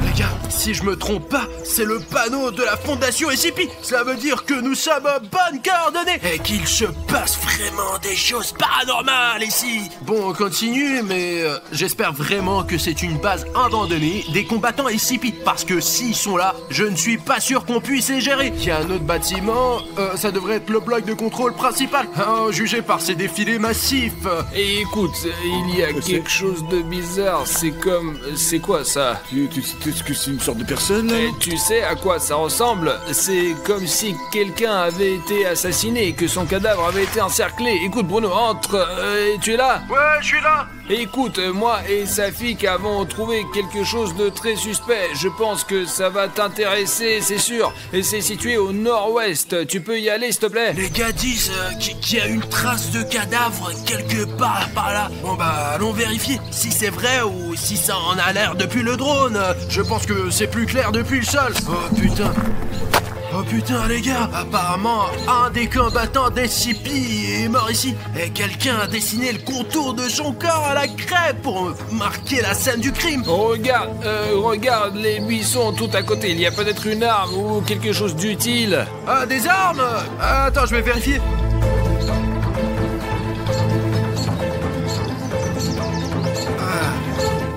[SPEAKER 5] Les gars, si je me trompe pas, c'est le panneau de la fondation SCP. Cela veut dire que nous sommes en bonne coordonnée et qu'il se passe vraiment des choses paranormales ici. Bon, on continue, mais j'espère vraiment que c'est une base abandonnée des combattants SCP. Parce que s'ils sont là, je ne suis pas sûr qu'on puisse les gérer. Il y a un autre bâtiment, ça devrait être le bloc de contrôle principal. Jugé par ces défilés massifs.
[SPEAKER 1] Et écoute, il y a quelque chose de bizarre. C'est comme... C'est quoi ça?
[SPEAKER 2] Est-ce que c'est une sorte de personne, là?
[SPEAKER 1] Et tu sais à quoi ça ressemble? C'est comme si quelqu'un avait été assassiné et que son cadavre avait été encerclé. Écoute Bruno, entre, tu es là?
[SPEAKER 5] Ouais, je suis là.
[SPEAKER 1] Écoute, moi et Safik avons trouvé quelque chose de très suspect. Je pense que ça va t'intéresser, c'est sûr. Et c'est situé au nord-ouest. Tu peux y aller, s'il te plaît?
[SPEAKER 5] Les gars disent qu'il y a une trace de cadavre quelque part par là. Bon bah, allons vérifier si c'est vrai ou si ça en a l'air depuis le drone. Je pense que c'est plus clair depuis le sol. Oh putain. Oh putain les gars, apparemment un des combattants d'SCP est mort ici et quelqu'un a dessiné le contour de son corps à la craie pour marquer la scène du crime.
[SPEAKER 1] Regarde les buissons tout à côté, il y a peut-être une arme ou quelque chose d'utile.
[SPEAKER 5] Ah, des armes? Attends, je vais vérifier.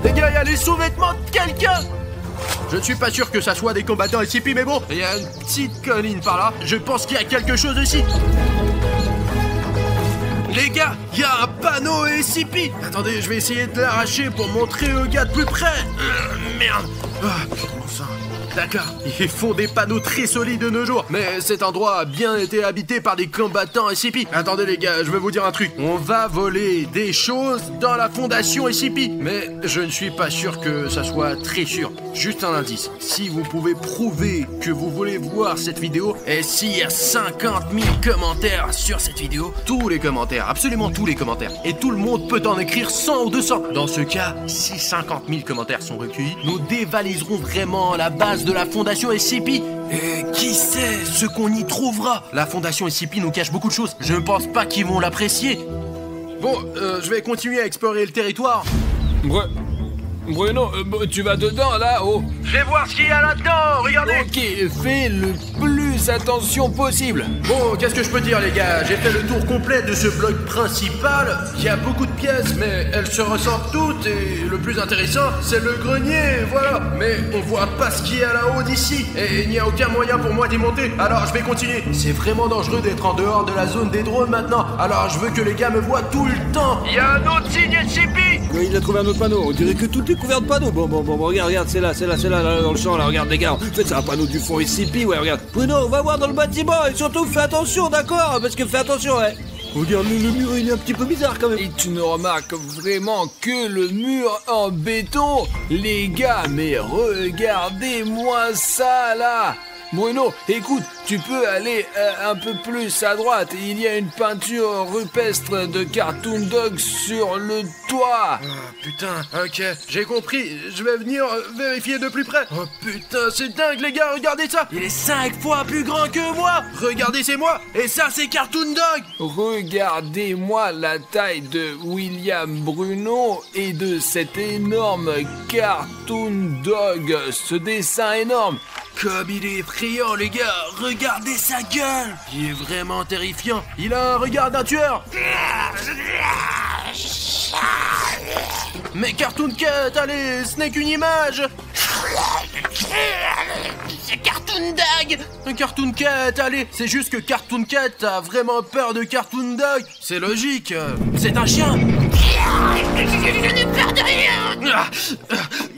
[SPEAKER 5] Les gars, il y a les sous-vêtements de quelqu'un. Je ne suis pas sûr que ça soit des combattants SCP, mais bon, il y a une petite colline par là. Je pense qu'il y a quelque chose ici. Les gars, il y a un panneau SCP. Attendez, je vais essayer de l'arracher pour montrer aux gars de plus près. Merde. Bon sang. D'accord, ils font des panneaux très solides de nos jours. Mais cet endroit a bien été habité par des combattants SCP. Attendez les gars, je vais vous dire un truc. On va voler des choses dans la fondation SCP. Mais je ne suis pas sûr que ça soit très sûr. Juste un indice. Si vous pouvez prouver que vous voulez voir cette vidéo, et s'il y a 50 000 commentaires sur cette vidéo, tous les commentaires, absolument tous les commentaires, et tout le monde peut en écrire 100 ou 200. Dans ce cas, si 50 000 commentaires sont recueillis, nous dévaliserons vraiment la base de la fondation SCP. Et qui sait ce qu'on y trouvera? La fondation SCP nous cache beaucoup de choses. Je ne pense pas qu'ils vont l'apprécier. Bon, je vais continuer à explorer le territoire.
[SPEAKER 1] Bruno, tu vas dedans là-haut?
[SPEAKER 5] Je vais voir ce qu'il y a là-dedans, regardez.
[SPEAKER 1] Ok, fais le plus attention possible.
[SPEAKER 5] Bon, qu'est-ce que je peux dire les gars? J'ai fait le tour complet de ce bloc principal. Il y a beaucoup de pièces, mais elles se ressemblent toutes. Et le plus intéressant, c'est le grenier, voilà. Mais on voit pas ce qu'il y a là-haut d'ici. Et il n'y a aucun moyen pour moi d'y monter. Alors je vais continuer. C'est vraiment dangereux d'être en dehors de la zone des drones maintenant. Alors je veux que les gars me voient tout le temps. Il y a un autre signe SCP.
[SPEAKER 2] Il a trouvé un autre panneau, on dirait que tout est couvert de panneaux. Bon, regarde, c'est là, dans le champ, là, regarde les gars. En fait, c'est un panneau du fond SCP, ouais, regarde. Bruno, on va voir dans le bâtiment, et surtout, fais attention, d'accord? Parce que fais attention, ouais. Regarde, le mur, il est un petit peu bizarre, quand même.
[SPEAKER 1] Et tu ne remarques vraiment que le mur en béton? Les gars, mais regardez-moi ça, là. Bruno, écoute, tu peux aller un peu plus à droite. Il y a une peinture rupestre de Cartoon Dog sur le toit.
[SPEAKER 5] Oh putain, ok, j'ai compris. Je vais venir vérifier de plus près. Oh putain, c'est dingue les gars, regardez ça. Il est 5 fois plus grand que moi. Regardez, c'est moi. Et ça, c'est Cartoon Dog.
[SPEAKER 1] Regardez-moi la taille de William Bruno et de cet énorme Cartoon Dog. Ce dessin énorme.
[SPEAKER 5] Comme il est effrayant les gars, regardez sa gueule. Il est vraiment terrifiant. Il a un regard d'un tueur. Mais Cartoon Cat, allez, ce n'est qu'une image.
[SPEAKER 6] C'est Cartoon Dog.
[SPEAKER 5] Cartoon Cat, allez, c'est juste que Cartoon Cat a vraiment peur de Cartoon Dog. C'est logique, c'est un chien.
[SPEAKER 6] Je n'ai peur de rien.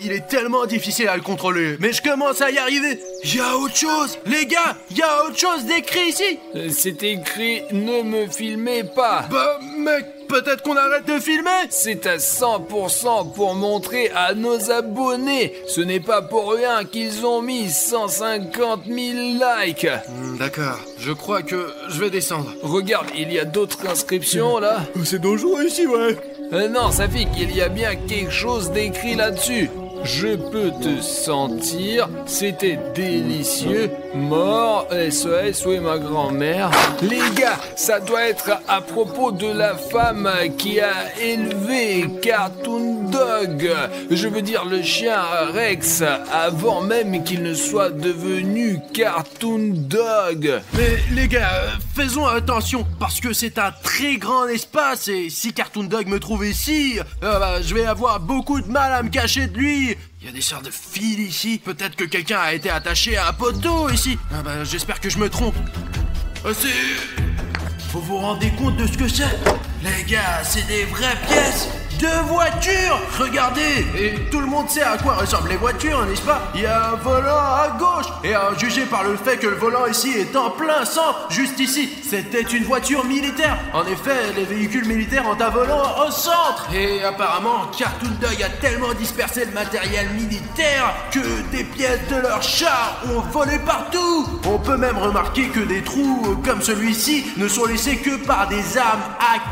[SPEAKER 5] Il est tellement difficile à le contrôler, mais je commence à y arriver. Il y a autre chose, les gars, il y a autre chose d'écrit ici.
[SPEAKER 1] C'est écrit « Ne me filmez pas ».
[SPEAKER 5] Bah, mec, peut-être qu'on arrête de filmer?
[SPEAKER 1] C'est à 100% pour montrer à nos abonnés. Ce n'est pas pour rien qu'ils ont mis 150 000 likes.
[SPEAKER 5] D'accord, je crois que je vais descendre.
[SPEAKER 1] Regarde, il y a d'autres inscriptions là.
[SPEAKER 2] C'est dangereux ici, ouais.
[SPEAKER 1] Non, Safik, il y a bien quelque chose d'écrit là-dessus. Je peux te sentir, c'était délicieux, mort, SOS, où est ma grand-mère? Les gars, ça doit être à propos de la femme qui a élevé Cartoon Dog. Je veux dire le chien Rex, avant même qu'il ne soit devenu Cartoon Dog.
[SPEAKER 5] Mais les gars, faisons attention, parce que c'est un très grand espace, et si Cartoon Dog me trouve ici, je vais avoir beaucoup de mal à me cacher de lui. Il y a des sortes de fils ici. Peut-être que quelqu'un a été attaché à un poteau ici. J'espère que je me trompe. Faut vous rendre compte de ce que c'est. Les gars, c'est des vraies pièces de voitures. Regardez. Et tout le monde sait à quoi ressemblent les voitures, n'est-ce pas? Il y a un volant à gauche. Et à juger par le fait que le volant ici est en plein centre, juste ici, c'était une voiture militaire. En effet, les véhicules militaires ont un volant au centre. Et apparemment, Cartoon Dog a tellement dispersé le matériel militaire que des pièces de leurs chars ont volé partout. On peut même remarquer que des trous comme celui-ci ne sont laissés que par des armes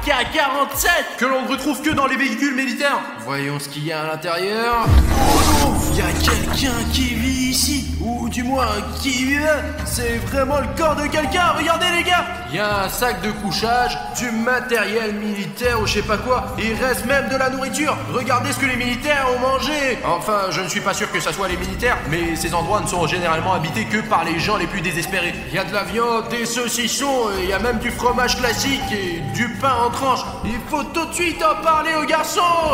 [SPEAKER 5] AK-47 que l'on ne retrouve que dans les véhicules militaires. Voyons ce qu'il y a à l'intérieur. Oh non, il y a quelqu'un qui vit ici, ou du moins qui vivait. C'est vraiment le corps de quelqu'un. Regardez les gars, il y a un sac de couchage, du matériel militaire ou je sais pas quoi. Il reste même de la nourriture. Regardez ce que les militaires ont mangé. Enfin, je ne suis pas sûr que ça soit les militaires, mais ces endroits ne sont généralement habités que par les gens les plus désespérés. Il y a de la viande, des saucissons, il y a même du fromage classique et du pain en tranches. Il faut tout de suite en parler aux garçons.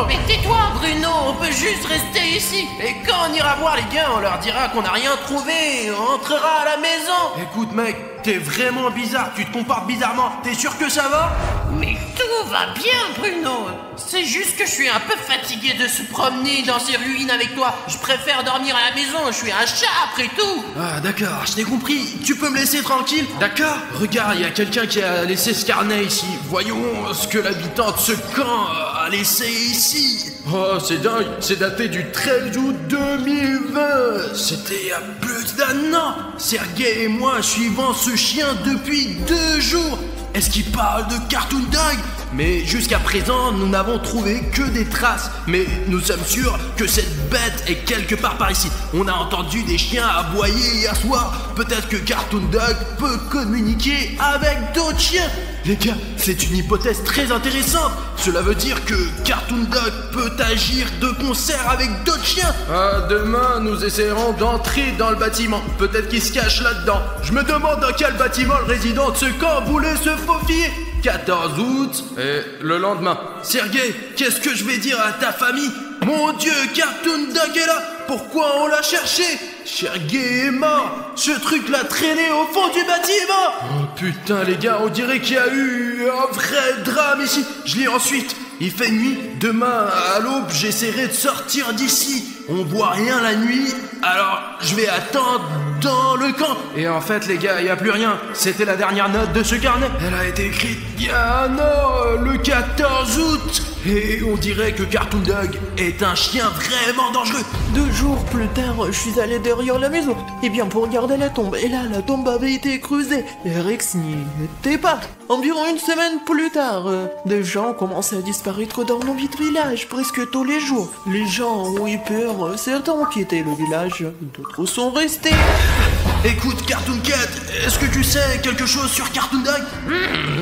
[SPEAKER 6] Mais tais-toi, Bruno, on peut juste rester ici.
[SPEAKER 4] Et quand on ira voir les gars, on leur dira qu'on n'a rien trouvé, on rentrera à la maison.
[SPEAKER 5] Écoute mec, t'es vraiment bizarre, tu te comportes bizarrement. T'es sûr que ça va?
[SPEAKER 6] Mais tout va bien, Bruno. C'est juste que je suis un peu fatigué de se promener dans ces ruines avec toi. Je préfère dormir à la maison, je suis un chat après tout.
[SPEAKER 5] Ah d'accord, je t'ai compris. Tu peux me laisser tranquille? D'accord. Regarde, il y a quelqu'un qui a laissé ce carnet ici. Voyons ce que l'habitant de ce camp a laissé ici. Oh, c'est dingue, c'est daté du 13 août 2020. C'était il y a plus d'un an. Sergei et moi suivons ce chien depuis 2 jours. Est-ce qu'il parle de Cartoon Dog? Mais jusqu'à présent, nous n'avons trouvé que des traces. Mais nous sommes sûrs que cette bête est quelque part par ici. On a entendu des chiens aboyer hier soir. Peut-être que Cartoon Dog peut communiquer avec d'autres chiens. Les gars, c'est une hypothèse très intéressante. Cela veut dire que Cartoon Dog peut agir de concert avec d'autres chiens. Demain, nous essaierons d'entrer dans le bâtiment. Peut-être qu'il se cache là-dedans. Je me demande dans quel bâtiment le résident de ce camp voulait se faufiler. 14 août, et le lendemain. Sergei, qu'est-ce que je vais dire à ta famille? Mon Dieu, Cartoon Dog est là. Pourquoi on l'a cherché? Sergei est mort. Ce truc l'a traîné au fond du bâtiment. Oh putain les gars, on dirait qu'il y a eu un vrai drame ici. Je lis ensuite. Il fait nuit. Demain à l'aube, j'essaierai de sortir d'ici. On voit rien la nuit, alors je vais attendre dans le camp. Et en fait les gars, il n'y a plus rien. C'était la dernière note de ce carnet. Elle a été écrite il y a un an, le 14 août. Et on dirait que Cartoon Dog est un chien vraiment dangereux.
[SPEAKER 4] 2 jours plus tard, je suis allé derrière la maison. Et bien pour regarder la tombe. Et là, la tombe avait été creusée. Et Rex n'y était pas. Environ 1 semaine plus tard, des gens commençaient à disparaître dans nos vides villages presque tous les jours. Les gens ont eu peur, certains ont quitté le village, d'autres sont restés.
[SPEAKER 5] Écoute Cartoon Cat, est-ce que tu sais quelque chose sur Cartoon Dog?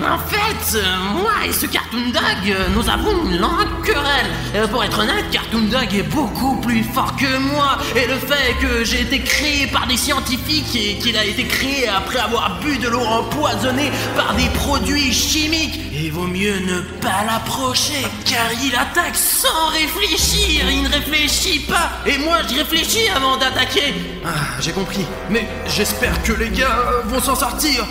[SPEAKER 6] En fait, moi et ce Cartoon Dog, nous avons une longue querelle. Pour être honnête, Cartoon Dog est beaucoup plus fort que moi. Et le fait que j'ai été créé par des scientifiques et qu'il a été créé après avoir bu de l'eau empoisonnée par des produits chimiques, il vaut mieux ne pas l'approcher, car il attaque sans réfléchir. Il ne réfléchit pas. Et moi, je réfléchis avant d'attaquer.
[SPEAKER 5] Ah, j'ai compris. Mais j'espère que les gars vont s'en sortir.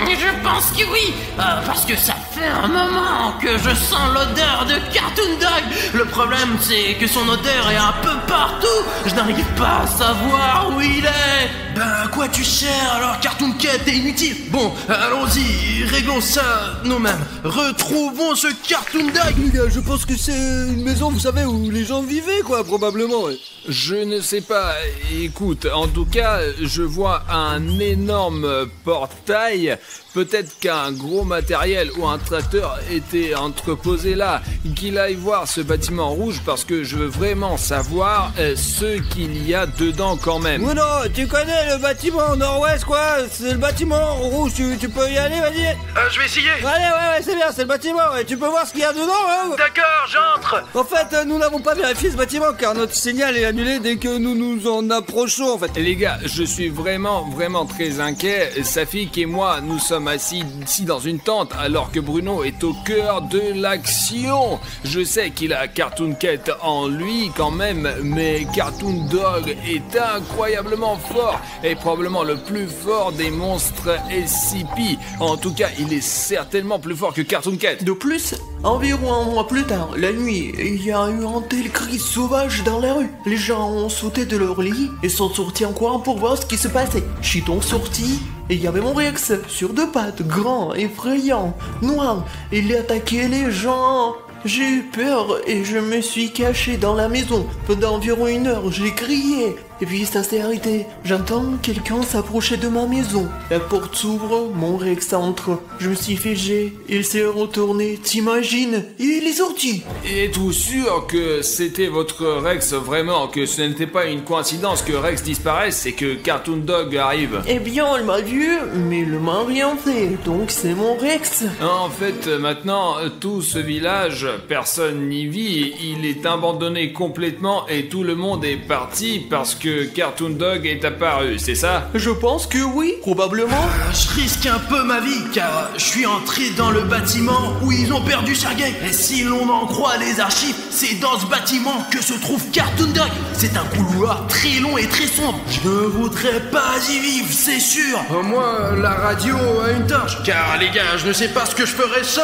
[SPEAKER 6] Je pense que oui, parce que ça fait un moment que je sens l'odeur de Cartoon Dog. Le problème, c'est que son odeur est un peu partout. Je n'arrive pas à savoir où il est.
[SPEAKER 5] Ben, à quoi tu sers alors, Cartoon Cat, t'es inutile. Bon, allons-y, réglons ça nous-mêmes. Retrouvons ce Cartoon Dog.
[SPEAKER 2] Les gars, je pense que c'est une maison, vous savez, où les gens vivaient, quoi, probablement. Ouais.
[SPEAKER 1] Je ne sais pas, écoute, en tout cas, je vois un énorme portail. Peut-être qu'un gros matériel ou un tracteur était entreposé là. Qu'il aille voir ce bâtiment rouge parce que je veux vraiment savoir ce qu'il y a dedans quand même.
[SPEAKER 2] Bruno, tu connais le bâtiment nord-ouest, quoi? C'est le bâtiment rouge, tu peux y aller, vas-y.
[SPEAKER 5] Je vais essayer.
[SPEAKER 2] Allez, ouais, c'est bien, c'est le bâtiment, ouais. Tu peux voir ce qu'il y a dedans, hein.
[SPEAKER 5] D'accord, j'entre.
[SPEAKER 2] En fait, nous n'avons pas vérifié ce bâtiment car notre signal est annulé dès que nous nous en approchons, en fait.
[SPEAKER 1] Les gars, je suis vraiment très inquiet. Safik et moi, nous sommes assis ici dans une tente alors que Bruno est au cœur de l'action. Je sais qu'il a Cartoon Cat en lui quand même, mais Cartoon Dog est incroyablement fort et probablement le plus fort des monstres SCP. En tout cas, il est certainement plus fort que Cartoon Cat.
[SPEAKER 4] De plus, environ un mois plus tard, la nuit, il y a eu un tel cri sauvage dans la rue. Les gens ont sauté de leur lit et sont sortis en courant pour voir ce qui se passait. Je suis donc sorti et il y avait mon Rex sur deux pattes, grand, effrayant, noir. Il attaquait les gens. J'ai eu peur et je me suis caché dans la maison. Pendant environ 1 heure, j'ai crié. Et puis ça s'est arrêté. J'entends quelqu'un s'approcher de ma maison. La porte s'ouvre, mon Rex entre. Je me suis figé, il s'est retourné, t'imagines? Il est sorti.
[SPEAKER 1] Es-tu sûr que c'était votre Rex vraiment, que ce n'était pas une coïncidence que Rex disparaisse et que Cartoon Dog arrive?
[SPEAKER 4] Eh bien, elle m'a vu, mais il m'a rien fait. Donc c'est mon Rex.
[SPEAKER 1] En fait, maintenant, tout ce village, personne n'y vit, il est abandonné complètement et tout le monde est parti parce que Cartoon Dog est apparu, c'est ça?
[SPEAKER 4] Je pense que oui, probablement.
[SPEAKER 5] Je risque un peu ma vie car je suis entré dans le bâtiment où ils ont perdu Sergei. Et si l'on en croit les archives, c'est dans ce bâtiment que se trouve Cartoon Dog. C'est un couloir très long et très sombre. Je ne voudrais pas y vivre, c'est sûr. Moi, la radio a une torche. Car les gars, je ne sais pas ce que je ferais sans...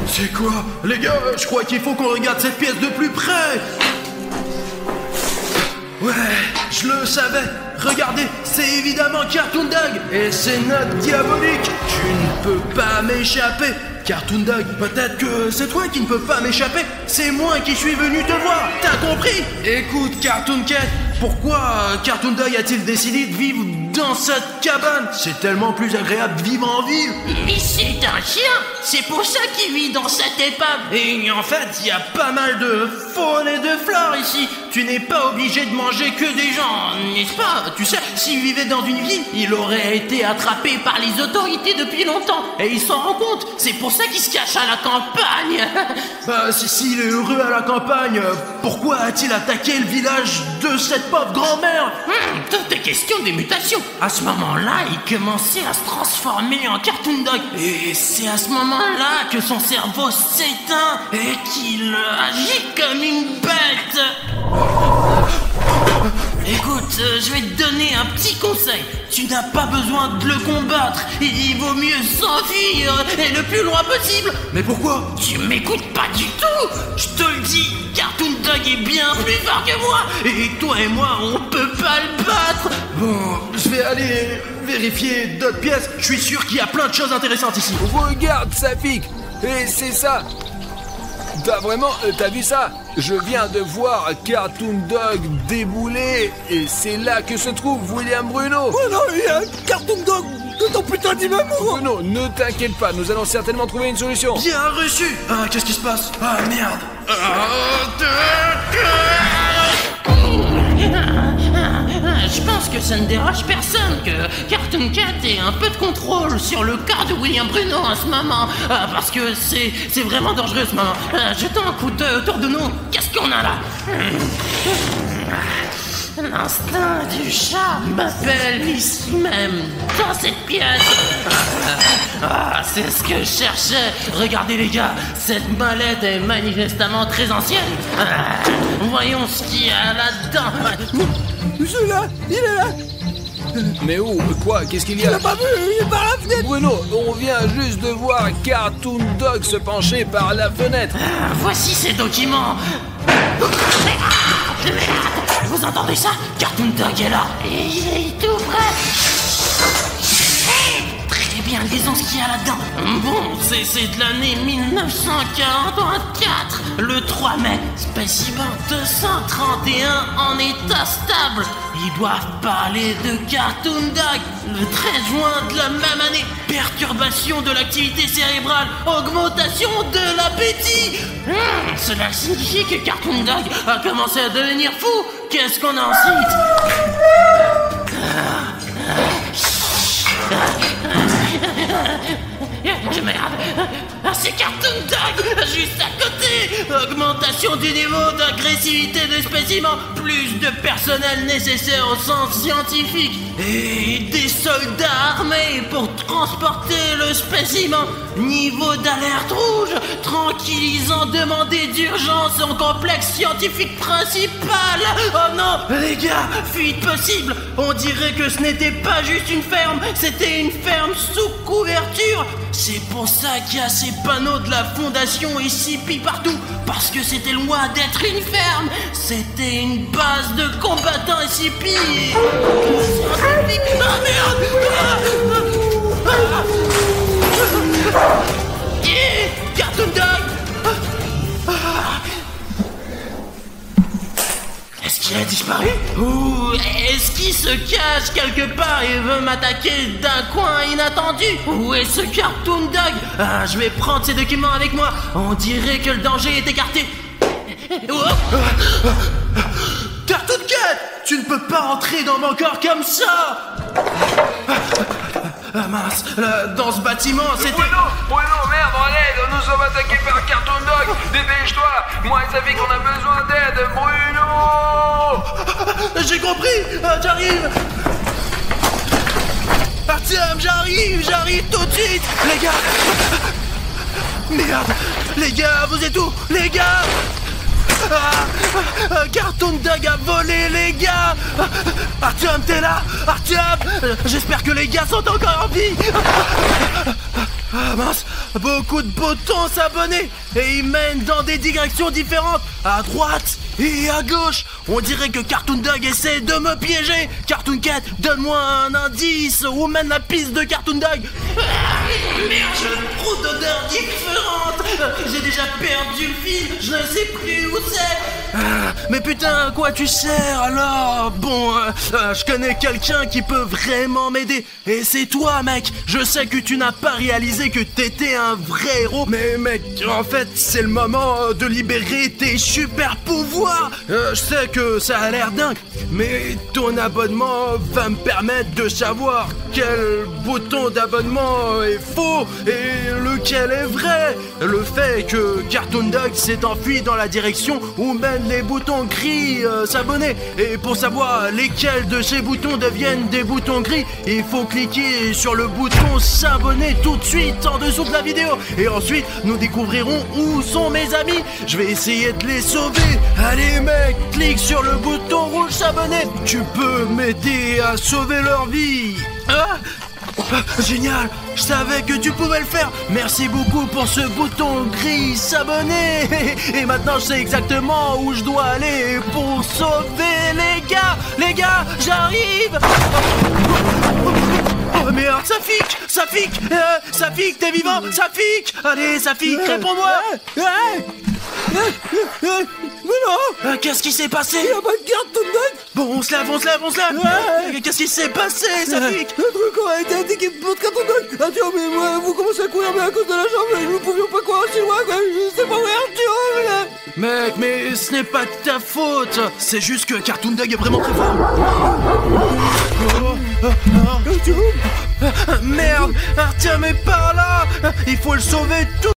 [SPEAKER 5] C'est quoi? Les gars, je crois qu'il faut qu'on regarde cette pièce de plus près. Ouais, je le savais. Regardez, c'est évidemment Cartoon Dog. Et c'est notre diabolique. Tu ne peux pas m'échapper. Cartoon Dog, peut-être que c'est toi qui ne peux pas m'échapper. C'est moi qui suis venu te voir. T'as compris? Écoute, Cartoon Cat, pourquoi Cartoon Dog a-t-il décidé de vivre dans cette cabane? C'est tellement plus agréable de vivre en ville.
[SPEAKER 6] Mais c'est un chien. C'est pour ça qu'il vit dans cette épave.
[SPEAKER 5] Et en fait, il y a pas mal de faune et de flore ici. Tu n'es pas obligé de manger que des gens, n'est-ce pas? Tu sais, s'il vivait dans une ville, il aurait été attrapé par les autorités depuis longtemps. Et il s'en rend compte. C'est pour ça qu'il se cache à la campagne. Bah, s'il est heureux à la campagne, pourquoi a-t-il attaqué le village de cette pauvre grand-mère?
[SPEAKER 6] Tout est question des mutations. À ce moment-là, il commençait à se transformer en Cartoon Dog. Et c'est à ce moment-là que son cerveau s'éteint et qu'il agit comme une bête. Écoute, je vais te donner un petit conseil. Tu n'as pas besoin de le combattre. Il vaut mieux s'enfuir et le plus loin possible.
[SPEAKER 5] Mais pourquoi?
[SPEAKER 6] Tu m'écoutes pas du tout. Je te le dis, Cartoon Dog est bien plus fort que moi. Et toi et moi, on peut pas le battre.
[SPEAKER 5] Bon, je vais aller vérifier d'autres pièces. Je suis sûr qu'il y a plein de choses intéressantes ici.
[SPEAKER 1] Regarde, Safik. Et c'est ça. T'as vu ça? Je viens de voir Cartoon Dog débouler et c'est là que se trouve William Bruno.
[SPEAKER 2] Oh non, il y a un Cartoon Dog de ton putain d'immeuble.
[SPEAKER 1] Bruno, ne t'inquiète pas, nous allons certainement trouver une solution.
[SPEAKER 5] Bien reçu. Ah, qu'est-ce qui se passe? Ah, merde.
[SPEAKER 6] Je pense que ça ne dérange personne que Cartoon Cat ait un peu de contrôle sur le cas de William Bruno en ce moment. Parce que c'est vraiment dangereux ce moment. Jetons un coup d'œil autour de nous. Qu'est-ce qu'on a là? L'instinct du chat m'appelle ici même, dans cette pièce. C'est ce que je cherchais. Regardez les gars, cette mallette est manifestement très ancienne. Voyons ce qu'il y a là-dedans.
[SPEAKER 2] Celui-là, il est là.
[SPEAKER 1] Mais où? Quoi? Qu'est-ce qu'il y a?
[SPEAKER 2] Il a pas vu, il est par la fenêtre.
[SPEAKER 1] Bruno, on vient juste de voir Cartoon Dog se pencher par la fenêtre.
[SPEAKER 6] Voici ces documents. Vous entendez ça? Cartoon Dog est là. Et il est tout près. Très bien, lisons ce qu'il y a là-dedans. Bon, c'est de l'année 1944. Le 3 mai, spécimen 231 en état stable. Ils doivent parler de Cartoon Dog. Le 13 juin de la même année, perturbation de l'activité cérébrale, augmentation de l'appétit. Cela signifie que Cartoon Dog a commencé à devenir fou. Qu'est-ce qu'on a ensuite? Merde. C'est Cartoon Dog, juste à côté. Augmentation du niveau d'agressivité des spécimens, plus de personnel nécessaire au sens scientifique et des soldats armés pour transporter le spécimen. Niveau d'alerte rouge, tranquillisant demandé d'urgence en complexe scientifique principal. Oh non, les gars, fuite possible. On dirait que ce n'était pas juste une ferme, c'était une ferme sous couverture. C'est pour ça qu'il y a ces panneaux de la fondation SCP partout, parce que c'était loin d'être une ferme, c'était une base de combattants SCP. Ah merde! Cartoon Dog! Est-ce qu'il a disparu? Ou est-ce qu'il se cache quelque part et veut m'attaquer d'un coin inattendu? Où est ce Cartoon Dog? Je vais prendre ces documents avec moi. On dirait que le danger est écarté.
[SPEAKER 5] Cartoon Cat, tu ne peux pas entrer dans mon corps comme ça. Mince, dans ce bâtiment, c'était...
[SPEAKER 1] Bruno, merde, en aide, nous sommes attaqués par Cartoon Dog. Dépêche-toi, moi et Safi qu'on a besoin d'aide, Bruno.
[SPEAKER 5] J'ai compris, j'arrive. Artyom, j'arrive tout de suite. Les gars. Merde, les gars, vous êtes où? Les gars. Cartoon Dog a volé, les gars. Artyom, t'es là? Artyom, j'espère que les gars sont encore en vie. Mince, beaucoup de boutons s'abonner et ils mènent dans des directions différentes, à droite et à gauche. On dirait que Cartoon Dog essaie de me piéger. Cartoon Cat, donne-moi un indice où mène la piste de Cartoon Dog.
[SPEAKER 6] Merde, j'ai trop d'odeurs différentes. J'ai déjà perdu le fil, je ne sais plus où c'est.
[SPEAKER 5] Mais putain, à quoi tu sers alors? Bon, je connais quelqu'un qui peut vraiment m'aider. Et c'est toi, mec. Je sais que tu n'as pas réalisé que t'étais un vrai héros. Mais mec, en fait, c'est le moment de libérer tes super pouvoirs. Je sais que ça a l'air dingue, mais ton abonnement va me permettre de savoir quel bouton d'abonnement est faux et lequel est vrai. Le fait que Cartoon Dog s'est enfui dans la direction où mènent les boutons gris s'abonner. Et pour savoir lesquels de ces boutons deviennent des boutons gris, il faut cliquer sur le bouton s'abonner tout de suite en dessous de la vidéo. Et ensuite, nous découvrirons où sont mes amis. Je vais essayer de les sauver. Allez mec, clique sur le bouton rouge s'abonner. Tu peux m'aider à sauver leur vie. Génial, je savais que tu pouvais le faire. Merci beaucoup pour ce bouton gris s'abonner. Et maintenant je sais exactement où je dois aller pour sauver les gars. Les gars, j'arrive. Oh merde, Safik, t'es vivant? Safik, allez Safik, réponds-moi. Mais non. Qu'est-ce qui s'est passé?
[SPEAKER 2] Il y a pas de Cartoon Dog.
[SPEAKER 5] Bon, on se lève.
[SPEAKER 2] Ouais.
[SPEAKER 5] Qu'est-ce qui s'est passé, Safik?
[SPEAKER 2] Le truc a été attaqué par Cartoon Dog. Artyom, mais moi, vous commencez à courir, mais à cause de la jambe, nous ne pouvions pas courir aussi loin, quoi. C'est pas vrai, Artyom.
[SPEAKER 5] Mec, mais ce n'est pas de ta faute. C'est juste que Cartoon Dog est vraiment très fort. Merde, Artyom est par là. Il faut le sauver tout